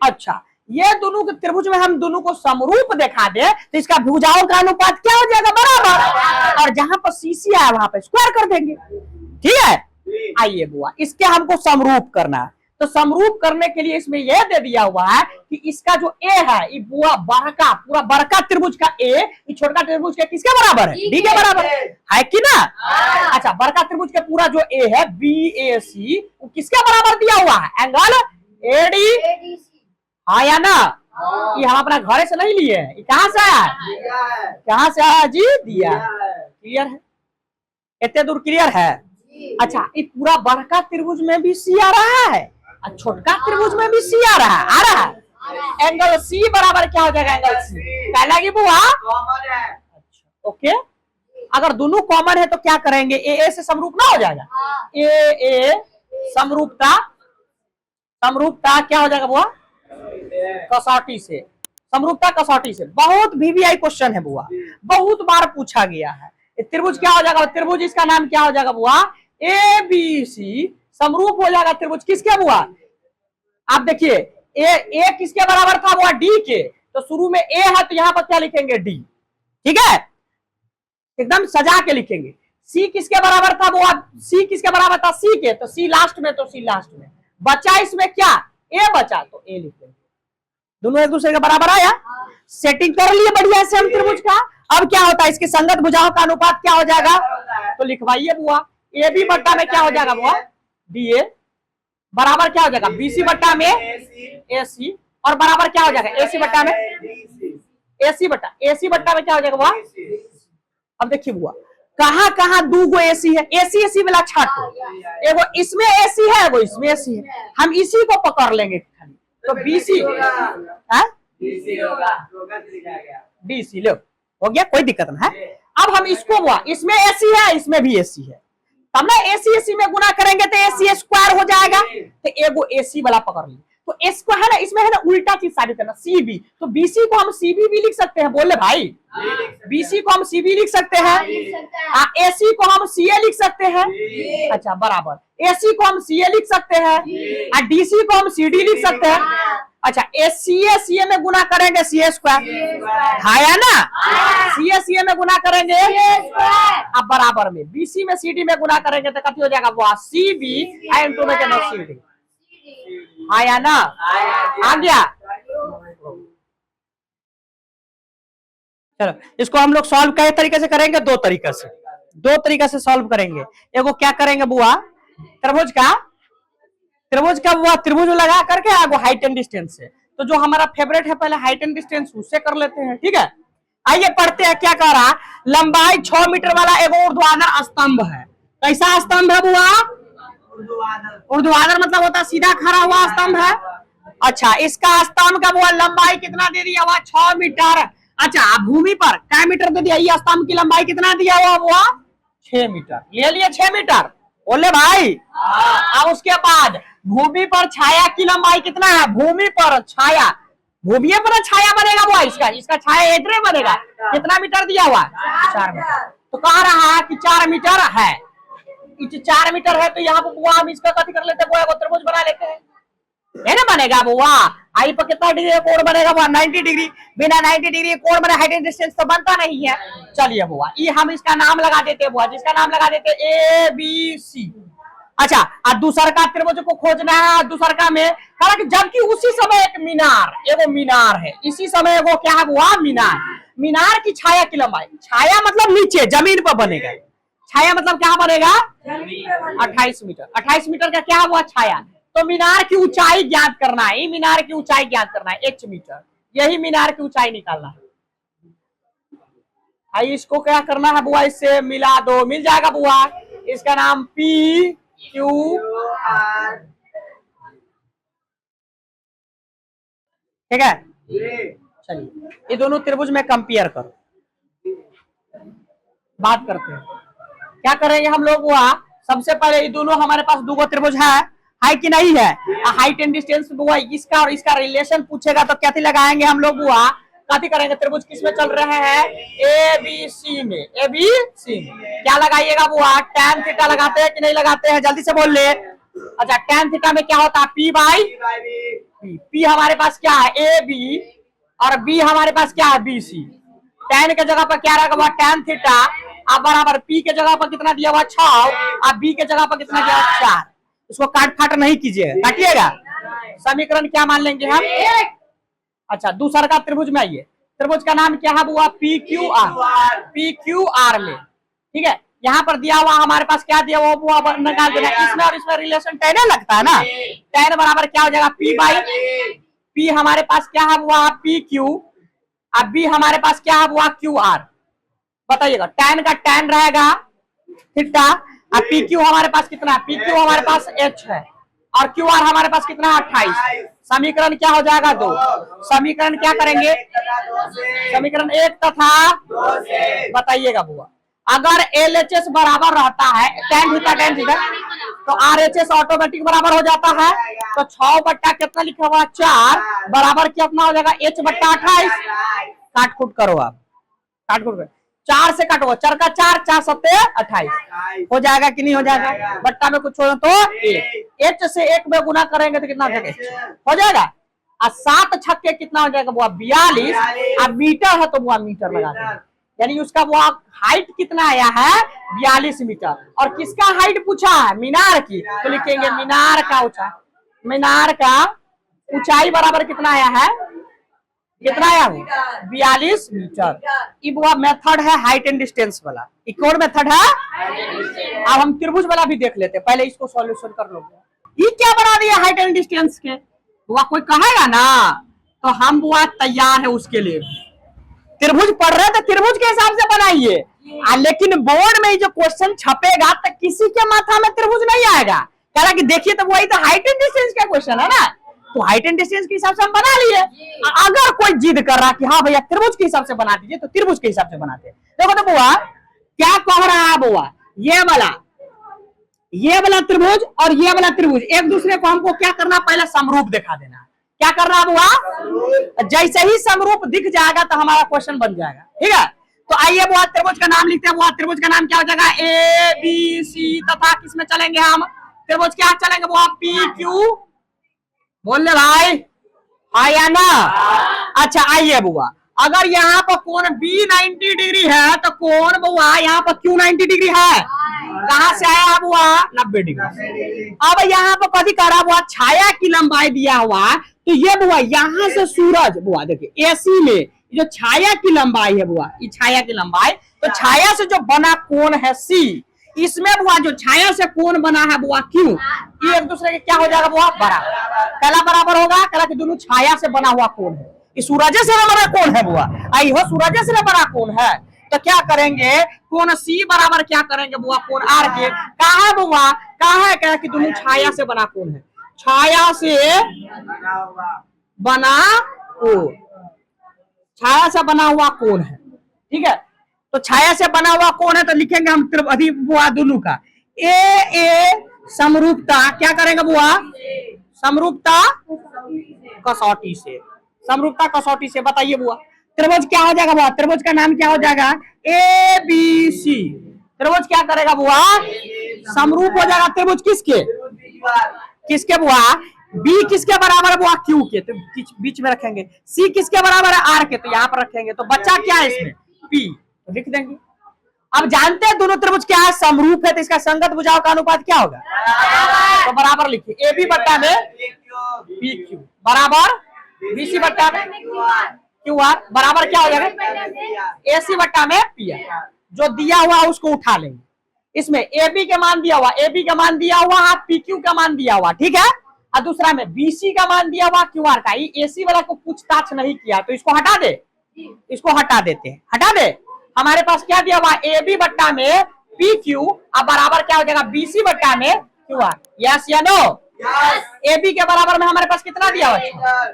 अच्छा, ये दोनों के त्रिभुज में हम दोनों को समरूप दिखा दे तो इसका भुजाओं का अनुपात क्या हो जाएगा बराबर, और जहां पर सीसी आया वहां पर स्क्वायर कर देंगे। ठीक है, आइए बुआ इसके हमको समरूप करना है। तो समरूप करने के लिए इसमें यह दे दिया हुआ है कि इसका जो ए है ये बुआ बड़का, पूरा बड़का त्रिभुज का ए ये छोटा त्रिभुज के किसके बराबर है, डी के बराबर है कि ना। अच्छा, बड़का त्रिभुज के पूरा जो ए है बी ए सी वो किसके बराबर दिया हुआ है, एंगल एडी, हाँ या ना। ये हम अपना घर से नहीं लिए, ये कहाँ से आया, कहाँ से आया जी, दिया। क्लियर है, इतने दूर क्लियर है। अच्छा, ये पूरा बड़का त्रिभुज में भी सी आ रहा है और छोटका त्रिभुज में भी सी आ रहा है, आ रहा है। एंगल सी बराबर क्या हो जाएगा, एंगल सी कहलागी बुआ कॉमन है। अच्छा, ओके, अगर दोनों कॉमन है तो क्या करेंगे, ए से समरूप ना हो जाएगा, ए समरूपता, समरूपता क्या हो जाएगा बुआ कसौटी से, समरूपता कसौटी से। बहुत वीवीआई क्वेश्चन है बुआ, बहुत बार पूछा गया है। त्रिभुज क्या हो जाएगा, त्रिभुज इसका नाम क्या हो जाएगा बुआ ए बी सी, समरूप हो जाएगा त्रिभुज किसके बुआ। आप देखिए ए किसके बराबर था बुआ डी के, तो शुरू में ए है तो यहाँ पर क्या लिखेंगे डी, ठीक है, एकदम सजा के लिखेंगे। सी किसके बराबर था बुआ, सी किसके बराबर था सी के, तो सी लास्ट में, तो सी लास्ट में बचा इसमें क्या ए बचा, तो ए लिखेंगे। दोनों एक दूसरे के बराबर आया, सेटिंग कर लिए बढ़िया से हम त्रिभुज का। अब क्या होता है, इसके संगत भुजाओं का अनुपात क्या हो जाएगा, तो लिखवाइए बुआ ए बी बट्टा में क्या हो जाएगा बुआ डी ए बराबर क्या हो जाएगा बीसी बट्टा में ए सी, और बराबर क्या हो जाएगा एसी बट्टा में एसी बट्टा, एसी बट्टा में क्या हो जाएगा बुआ। अब देखिए बुआ कहाँ कहाँ दो गो एसी है, एसी एसी वाला छाटो, एगो इसमें एसी है एगो इसमें एसी है, हम इसी को पकड़ लेंगे खाली। तो बीसी डीसी लो, हो गया, कोई दिक्कत ना है। अब हम इसको हुआ, इसमें एसी है, इसमें भी एसी है, तब ना एसी एसी में गुना करेंगे तो एसी स्क्वायर हो जाएगा। तो एगो एसी वाला पकड़ ली, तो एस को है ना, इसमें है ना उल्टा चीज साबित करना, सीबी, तो बीसी को हम सीबी भी लिख सकते हैं, बोले भाई, बीसी को हम सीबी लिख सकते हैं, एसी को हम सीए लिख सकते हैं, अच्छा बराबर, एसी को हम सीए लिख सकते हैं, डीसी को हम सीडी लिख सकते हैं, अच्छा सीए में गुना करेंगे सी स्क्वायर, आया ना, सीए में गुना करेंगे, अब बराबर में बीसी में सीडी में गुना करेंगे तो कथी हो जाएगा, वो सीबी इंटू में सीडी, आया ना, आ गया। चलो इसको हम लोग सॉल्व कई तरीके से करेंगे, दो तरीके से सॉल्व करेंगे। एगो क्या करेंगे बुआ, त्रिभुज का वो त्रिभुज लगा करके आगो हाइट एंड डिस्टेंस से, तो जो हमारा फेवरेट है पहले हाइट एंड डिस्टेंस उससे कर लेते हैं, ठीक है। आइए पढ़ते हैं, क्या कह रहा, लंबाई 6 मीटर वाला एगो ऊर्ध्वाधर स्तंभ है। कैसा स्तंभ है बुआ, ऊर्ध्वाधर मतलब होता है सीधा खड़ा हुआ स्तंभ है। अच्छा इसका स्तंभ का वो लंबाई कितना दे दिया हुआ, 6 मीटर। अच्छा भूमि पर क्या मीटर दे दिया, ये स्तंभ की लंबाई कितना दिया हुआ वो 6 मीटर, ले लिए 6 मीटर, बोले भाई। अब उसके बाद भूमि पर छाया की लंबाई कितना है, भूमि पर छाया, भूमि पर छाया बनेगा वो, इसका छाया इतने बनेगा, कितना मीटर दिया हुआ 4 मीटर। तो कह रहा है कि 4 मीटर है, 4 मीटर है, तो यहाँ पर हम इसका कथी कर लेते हैं, त्रिभुज बना लेते हैं, है ना, बनेगा बुआ। आई पर कितना डिग्री कोण बनेगा बुआ, 90 डिग्री, बिना 90 डिग्री कोण बने हाइट एंड डिस्टेंस तो बनता नहीं है। चलिए बुआ ये हम इसका नाम लगा देते हैं बुआ, जिसका नाम लगा देते हैं ए बी सी। अच्छा अब दूसरा का त्रिभुज को खोजना है, दूसरा का में कहा कि जबकि उसी समय एक मीनार है, इसी समय वो क्या है बुआ, मीनार की छाया की लंबाई, छाया मतलब नीचे जमीन पर बनेगा, छाया मतलब क्या बनेगा 28 मीटर, 28 मीटर का क्या हुआ छाया। तो मीनार की ऊंचाई ज्ञात करना है, मीनार की ऊंचाई ज्ञात करना है h मीटर, यही मीनार की ऊंचाई निकालना है। आई इसको क्या करना है बुआ, इससे मिला दो, मिल जाएगा बुआ, इसका नाम पी क्यू आर, ठीक है। चलिए ये दोनों त्रिभुज में कंपेयर करो, बात करते हैं क्या करेंगे हम लोग बुआ। सबसे पहले ये दोनों हमारे पास दो त्रिभुज है कि नहीं है, हाइट एंड डिस्टेंस बुआ, इसका और इसका रिलेशन पूछेगा तो क्या लगाएंगे हम लोग बुआ, कथी करेंगे, त्रिभुज किस में चल रहे हैं, ए बी सी में, ए बी सी में क्या लगाइएगा बुआ, tan थीटा लगाते हैं कि नहीं लगाते हैं, जल्दी से बोल ले। अच्छा tan थीटा में क्या होता है, पी बाई पी हमारे पास क्या है ए बी, और बी हमारे पास क्या है बी सी। tan के जगह पर क्या रहेगा tan थीटा, अब बराबर पी के जगह पर कितना दिया हुआ 6, अब बी के जगह पर कितना दिया हुआ 4। इसको काट फाट नहीं कीजिएगा, काटिएगा, समीकरण क्या मान लेंगे हम। अच्छा दूसरा का त्रिभुज में आइए, त्रिभुज का नाम क्या है बुआ, पी क्यू आर में, ठीक है। यहाँ पर दिया हुआ हमारे पास क्या दिया हुआ बुआ, निकाल देना, इसमें और इसमें रिलेशन tan लगता है ना, tan बराबर क्या हो जाएगा पी बाई पी, हमारे पास क्या है बुआ पी क्यू, अब बी हमारे पास क्या है बुआ क्यू आर। बताइएगा tan का tan रहेगा थीटा, अब पी क्यू हमारे पास कितना है, पी क्यू हमारे पास h है, और क्यू आर हमारे पास कितना 28। समीकरण क्या हो जाएगा 2। समीकरण क्या करेंगे, समीकरण 1 तथा बताइएगा बुआ, अगर LHS बराबर रहता है tan थीटा तो RHS ऑटोमेटिक बराबर हो जाता है, तो 6 बट्टा कितना लिखा हुआ 4 बराबर कितना हो जाएगा h बट्टा 28। काट कूट करो आप, काट कूट 4 से काटो, 4 का 4, 4 सत्ते 28 हो जाएगा कि नहीं हो जाएगा, बट्टा में कुछ छोड़ो तो 1, h से 1 में गुना करेंगे तो कितना हो जाएगा, और 7 छक्के कितना हो जाएगा बुआ 42, अब मीटर है तो बुआ मीटर लगा देंगे, यानी उसका बुआ हाइट कितना आया है 42 मीटर। और किसका हाइट पूछा है, मीनार की, तो लिखेंगे मीनार का ऊंचाई बराबर कितना आया है, कितना आया 42 मीटर। ये वो मेथड है हाइट एंड डिस्टेंस वाला, एक और मेथड है। अब हम त्रिभुज वाला भी देख लेते हैं, पहले इसको सॉल्यूशन कर लो। ये क्या बना दिया हाइट एंड डिस्टेंस के, बुआ कोई कहेगा ना तो हम बुआ तैयार है उसके लिए। त्रिभुज पढ़ रहे तो त्रिभुज के हिसाब से बनाइए, लेकिन बोर्ड में जो क्वेश्चन छपेगा तो किसी के माथा में त्रिभुज नहीं आएगा, कह रहा कि देखिए तो वही तो हाइट एंड डिस्टेंस का क्वेश्चन है ना, तो हाइट एंड डिस्टेंस के हिसाब से हम बना लिए। अगर कोई जिद कर रहा कि हाँ भैया त्रिभुज के हिसाब से बना दीजिए, तो त्रिभुज के हिसाब से बनाते हैं। देखो तो बुआ क्या कह रहा है बुआ, ये वाला त्रिभुज और ये वाला त्रिभुज एक दूसरे को हमको क्या करना, पहले समरूप दिखा देना। क्या करना है बुआ, जैसे ही समरूप दिख जाएगा तो हमारा क्वेश्चन बन जाएगा। ठीक है, तो आइए बुआ त्रिभुज का नाम लिखते हैं। बुआ त्रिभुज का नाम क्या हो जाएगा, ए बी सी, तथा किसमें चलेंगे हम, त्रिभुज क्या चलेंगे बुआ, पी क्यू। बोल ले भाई, हाँ या ना। अच्छा आइए बुआ, अगर यहाँ पर कोण बी 90 डिग्री है तो कोण बुआ यहाँ पर क्यू 90 डिग्री है। कहां से आया बुआ, 90 डिग्री। अब यहाँ पर कभी करा बुआ, छाया की लंबाई दिया हुआ, तो ये बुआ यहाँ से सूरज बुआ देखिए एसी में जो छाया की लंबाई है बुआ, ये छाया की लंबाई, तो छाया से जो बना कोण है सी, इसमें बुआ जो छाया से कोण बना है बुआ क्यू, ये एक दूसरे के क्या हो जाएगा बुआ, बराबर। कला बराबर होगा, कला के दोनों छाया से बना हुआ कोण है, ये सूरज से बना कोण है बुआ, आई हो सूरज से बना कोण है। तो क्या करेंगे, कोण सी बराबर क्या करेंगे बुआ, कोण आर के। कहा है बुआ, कहा है क्या कि दोनों छाया से बना कोण है, छाया से बना कोण, छाया से बना हुआ कोण है। ठीक है, तो छाया से बना हुआ कोण है, तो लिखेंगे हम अभी बुआ दोनों का ए समरूपता, क्या करेंगे बुआ, समरूपता कसौटी से, समरूपता कसौटी से। बताइए बुआ त्रिभुज क्या हो जाएगा बुआ, त्रिभुज का नाम क्या हो जाएगा, ए बी सी। त्रिभुज क्या करेगा बुआ, समरूप हो जाएगा त्रिभुज किसके, किसके बुआ, बी किसके बराबर है बुआ, क्यू के, तो बीच में रखेंगे। सी किसके बराबर है, आर के, तो यहाँ पर रखेंगे। तो बच्चा क्या है इसमें, पी, तो लिख देंगे। अब जानते हैं दोनों त्रिभुज क्या है, समरूप है, तो इसका संगत भुजाओं का अनुपात क्या होगा, तो बराबर लिखिए, ए बी बट्टा में पी क्यू बराबर बी सी बट्टा में क्यू आर बराबर क्या हो जाएगा, ए सी बट्टा में पी आर। जो दिया हुआ उसको उठा लेंगे, इसमें ए बी का मान दिया हुआ, ए बी का मान दिया हुआ, पी क्यू का मान दिया हुआ, ठीक है, और दूसरा में बीसी का मान दिया हुआ, क्यू आर का। ये एसी वाला को पूछताछ नहीं किया, तो इसको हटा दे, इसको हटा देते हैं, हटा दे। हमारे पास क्या दिया हुआ, ए बी बट्टा में पी क्यू, अब बराबर क्या हो जाएगा, बीसी बट्टा में क्यू आर। यस या नो, ए बी के बराबर में हमारे पास कितना दिया हुआ,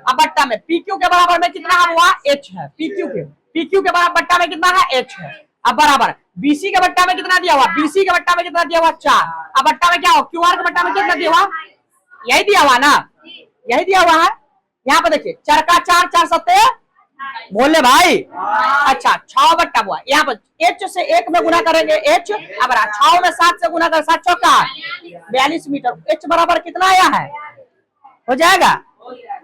अब बट्टा में पी क्यू के बराबर में कितना हुआ, एच है, पी क्यू के बराबर बट्टा में कितना है, एच है। अब बराबर बीसी के बट्टा में कितना दिया हुआ, बीसी के बट्टा में कितना दिया हुआ, 4। अब बट्टा में क्या हो, क्यू आर के बट्टा में कितना दिया हुआ, यही दिया हुआ ना, यही दिया हुआ है। यहाँ पर देखिए 4 का 4, 4 सत्ते बोले भाई, अच्छा 6 बट्टा हुआ, यहाँ पर एच से 1 में गुना करेंगे, एच, अब 6 में 7 से गुना कर, 7 चौका 42 मीटर। एच बराबर कितना आया है, हो जाएगा।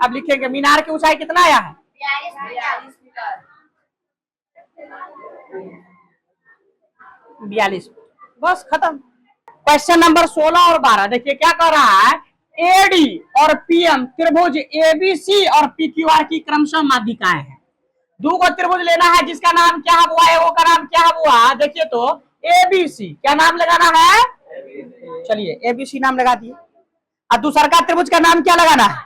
अब लिखेंगे मीनार की ऊंचाई कितना आया है, 42, बस खत्म। क्वेश्चन नंबर 16 और 12 देखिए क्या कह रहा है, एडी और पीएम त्रिभुज एबीसी और पीक्यूआर की क्रमशः माध्यिकाएं हैं। दो को त्रिभुज लेना है जिसका नाम क्या हुआ है, वो का नाम क्या हुआ, देखिए तो एबीसी, क्या नाम लगाना है, चलिए एबीसी नाम लगा दिए। और दूसरा का त्रिभुज का नाम क्या लगाना है,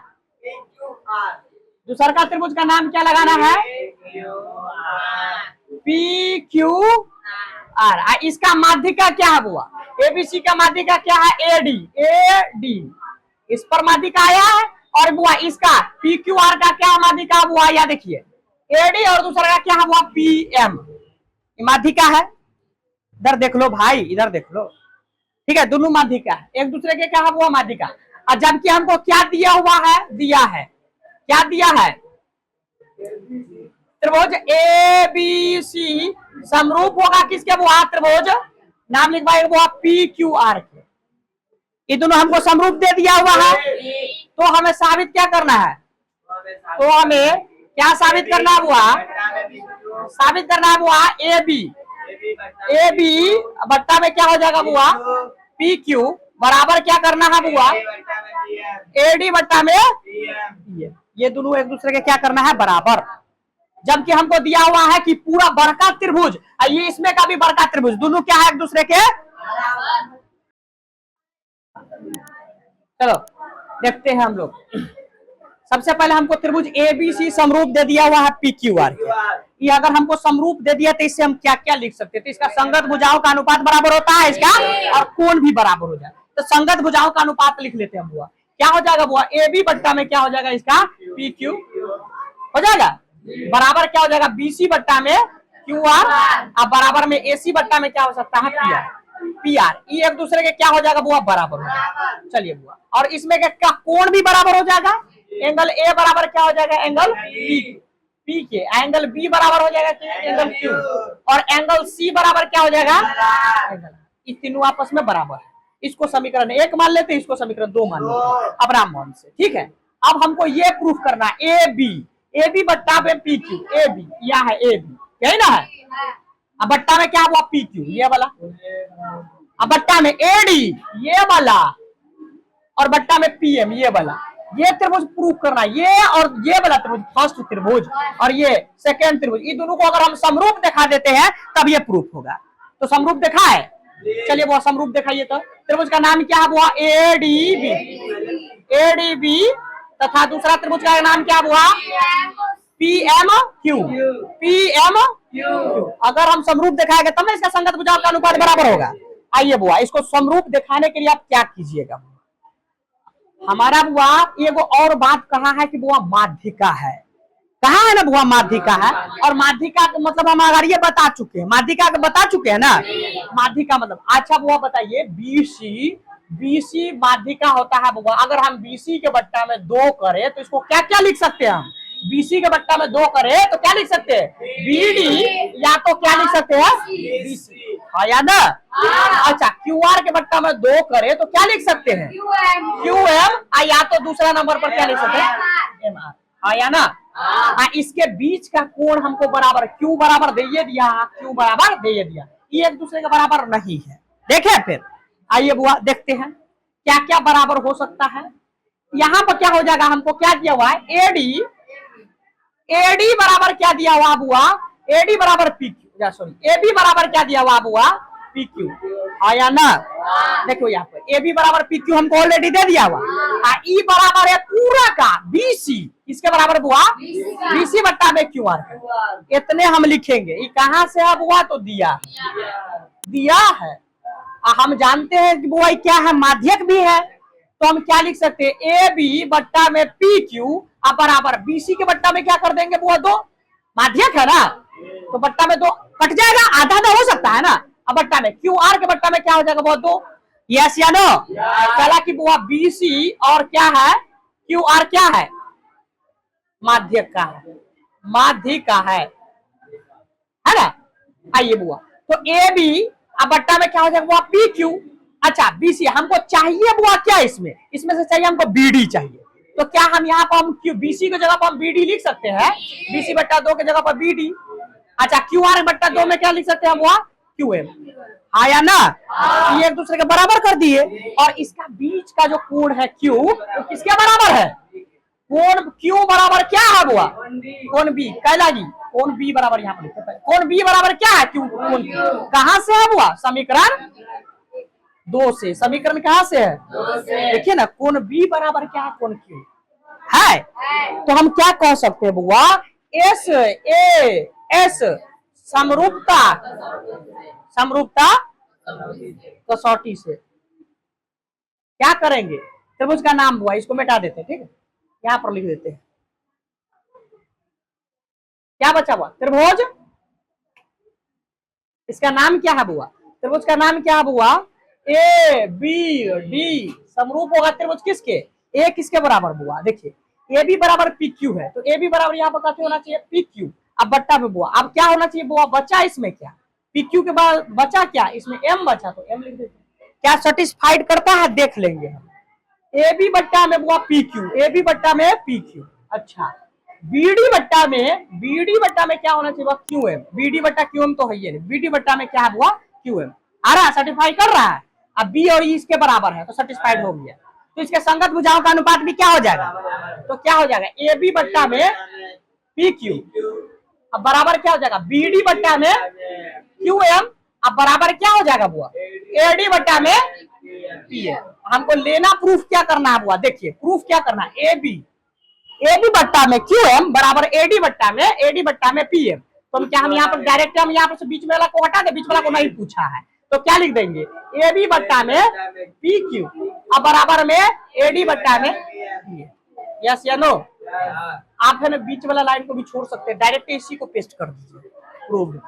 दूसरा का त्रिभुज का नाम क्या लगाना है, पी क्यू आर। इसका माध्यिका क्या है बुआ, एबीसी का माध्यिका क्या है, एडी, एडी इस पर माध्यिका आया है, और बुआ इसका पी क्यू आर का क्या माध्यिका बुआ, या देखिए एडी और दूसरा का क्या हुआ, पीएम, माध्यिका है। इधर देख लो भाई, इधर देख लो, ठीक है, दोनों माध्यिका है, एक दूसरे के क्या हुआ माध्यिका। और जबकि हमको क्या दिया हुआ है, दिया है, क्या दिया है, त्रिभुज ए बी सी समरूप होगा किसके बुआ, त्रिभुज नाम लिखवाएगा बुआ पी क्यू आर के। ये दोनों हमको समरूप दे दिया हुआ है, तो हमें साबित क्या करना है, तो हमें क्या साबित करना है बुआ, साबित करना है बुआ ए बी बट्टा में क्या हो जाएगा बुआ, पी क्यू बराबर क्या करना है बुआ, एडी बट्टा में, ये दोनों एक दूसरे के क्या करना है, बराबर। जबकि हमको दिया हुआ है कि पूरा बड़का त्रिभुज, ये इसमें का भी बड़का त्रिभुज, दोनों क्या है एक दूसरे के। चलो देखते हैं हम लोग। सबसे पहले हमको त्रिभुज एबीसी समरूप दे दिया हुआ है पी क्यू आर के। ये अगर हमको समरूप दे दिया तो इससे हम क्या क्या लिख सकते हैं, तो इसका संगत भुजाओं का अनुपात बराबर होता है इसका, और कोण भी बराबर हो जाए, तो संगत भुजाओं का अनुपात लिख लेते हैं हम हुआ। क्या हो जाएगा बुआ, ए बी बट्टा में क्या हो जाएगा इसका पी क्यू हो जाएगा, बराबर क्या हो जाएगा बी सी बट्टा में क्यू आर, अब बराबर में ए सी बट्टा में क्या हो सकता है पी आर, पी आर, ये एक दूसरे के क्या हो जाएगा बुआ बराबर हो जाएगा। चलिए बुआ, और इसमें क्या कोण भी बराबर हो जाएगा, एंगल ए बराबर क्या हो जाएगा एंगल पी, पी के एंगल बी बराबर हो जाएगा एंगल क्यू, और एंगल सी बराबर क्या हो जाएगा एंगल, ये तीनों आपस में बराबर है। इसको समीकरण 1 मान लेते हैं, इसको समीकरण 2 मान लेते हैं अपराम मान से, ठीक है। अब हमको ये प्रूफ करना है ए बी बट्टा में पी क्यू, ए बी यह है ए बी, यही ना है, अब बट्टा में क्या हुआ पी क्यू ये वाला, अब बट्टा में एडी ये वाला, और बट्टा में पीएम ये वाला, ये त्रिभुज प्रूफ करना है, ये और ये वाला त्रिभुज फर्स्ट त्रिभुज और ये सेकंड त्रिभुज, ये दोनों को अगर हम समरूप दिखा देते हैं तब ये प्रूफ होगा। तो समरूप देखा है, चलिए वो समरूप दिखाइए। तो त्रिभुज का नाम क्या हुआ एडीबी, एडीबी, तथा दूसरा त्रिभुज का नाम क्या हुआ पीएम क्यू, पीएम क्यू। अगर हम समरूप दिखाएंगे तब ना इसका संगत भुजाओं का अनुपात बराबर होगा। आइए बुआ, इसको समरूप दिखाने के लिए आप क्या कीजिएगा, हमारा बुआ ये वो और बात कहा है कि बुआ माध्यिका है, कहा है ना बुआ माध्यिका है, और माध्यिका का मतलब हम अगर ये बता चुके हैं, माध्यिका का बता चुके हैं ना, माध्यिका मतलब अच्छा बुआ बताइए बीसी, बीसी माध्यिका होता है बुआ। अगर हम बीसी के बट्टा में 2 करें तो इसको क्या क्या लिख सकते हैं हम, बीसी के बट्टा में 2 करें तो क्या लिख सकते हैं बीडी, या तो क्या लिख सकते हैं बीसी, हाँ या ना। अच्छा क्यूआर के बट्टा में 2 करें तो क्या लिख सकते हैं क्यूएम, या तो दूसरा नंबर पर क्या लिख सकते हैं एमआर, हाँ या ना। इसके बीच का कोण हमको बराबर क्यू बराबर दे दिया, क्यू बराबर दे दिया, ये एक दूसरे के बराबर नहीं है। देखें फिर, आइए बुआ देखते हैं क्या क्या बराबर हो सकता है। यहाँ पर क्या हो जाएगा, हमको क्या दिया हुआ है एडी, एडी बराबर क्या दिया हुआ बुआ, एडी बराबर P Q, sorry A B बराबर क्या दिया हुआ बुआ पी क्यू, आया ना। देखो यहाँ पर ए बी बराबर पी क्यू हमको ऑलरेडी दे दिया हुआ, ई बराबर है पूरा का बीसी, इसके बराबर बुआ बीसी बट्टा में क्यू आर, इतने हम लिखेंगे। ये कहाँ से है बुआ, तो दिया दिया है, हम जानते हैं कि बुआ क्या है माध्यक भी है, तो हम क्या लिख सकते हैं ए बी बट्टा में पी क्यू बराबर बीसी के बट्टा में क्या कर देंगे बुआ 2, माध्यक है ना, तो बट्टा में 2 कट जाएगा, आधा आधा हो सकता है ना, अब बट्टा में क्यू आर के बट्टा में क्या हो जाएगा बुआ 2, यस या नो। चला कि बुआ बीसी और क्या है क्यू आर क्या है माध्यक का है, माध्यिक का है ना। आइए बुआ, तो ए बी अब बट्टा में क्या हो जाएगा बुआ पी क्यू, अच्छा बीसी हमको चाहिए बुआ क्या, इसमें इसमें से चाहिए हमको बीडी चाहिए, तो क्या हम यहाँ पर हम क्यू बीसी की जगह पर हम बीडी लिख सकते हैं, बीसी बट्टा 2 की जगह पर बीडी। अच्छा क्यू आर बट्टा 2 में क्या लिख सकते हैं हम बुआ क्यू एम, हाँ या ना, ये एक दूसरे के बराबर कर दिए। और इसका बीच का जो कोण है क्यू वो किसके बराबर है, कोण क्यू बराबर क्या है बुआ कोण बी, कैला जी कोण बी बराबर यहाँ पर लिखते हैं, कोण बी बराबर क्या है क्यू, कोण कहाँ से है बुआ समीकरण 2 से, समीकरण कहाँ से है देखिए ना, कोण बी बराबर क्या है कोण क्यू है, तो हम क्या कह सकते हैं बुआ एस ए एस समरूपता, समरूपता कसौटी से क्या करेंगे, त्रिभुज का नाम बुआ इसको मिटा देते हैं, ठीक है यहाँ पर लिख देते हैं, क्या बचा हुआ त्रिभुज, इसका नाम क्या है बुआ, त्रिभुज का नाम क्या है बुआ ए बी डी, समरूप होगा त्रिभुज किसके, ए किसके बराबर बुआ, देखिए ए बी बराबर पी क्यू है, तो ए बी बराबर यहाँ पर कैसे होना चाहिए पी क्यू, अब बट्टा में बुआ अब क्या होना चाहिए बुआ बचा इसमें क्या, पी क्यू के बाद बचा क्या, इसमें एम बचा, तो एम लिख देते हैं, क्या सेटिस्फाइड करता है देख लेंगे हम, ए बी बट्टा में बुआ पी क्यू, ए बी बट्टा में पी क्यू, अच्छा बीडी बट्टा में क्या होना चाहिए क्यू एम, बीडी बट्टा क्यू एम तो है ये, बीडी बट्टा में क्या है बुआ क्यू एम, आ रहा सर्टिफाई कर रहा है, अब बी और ई इसके बराबर है तो सेटिस्फाइड हो गया, तो इसके संगत भुजाओं का अनुपात भी क्या हो जाएगा, तो क्या हो जाएगा ए बी बट्टा में पी क्यू, अब बराबर क्या हो जाएगा बीडी बट्टा में क्यू एम, अब बराबर क्या हो जाएगा बुआ एडी बट्टा में पी एम। हमको लेना प्रूफ क्या करना है बुआ, देखिए प्रूफ क्या करना है ए बी बट्टा में क्यू एम बराबर एडी बट्टा में पी एम, तो हम क्या हम यहाँ पर डायरेक्ट हम यहाँ पर बीच वाला को हटा दे, बीच वाला को नहीं पूछा है, तो क्या लिख देंगे, ए बी बट्टा में पी क्यू अब बराबर में ए डी बट्टा में यस या नो। आप है ना बीच वाला लाइन को भी छोड़ सकते हैं, डायरेक्ट इसी को पेस्ट कर दीजिए, प्रूव।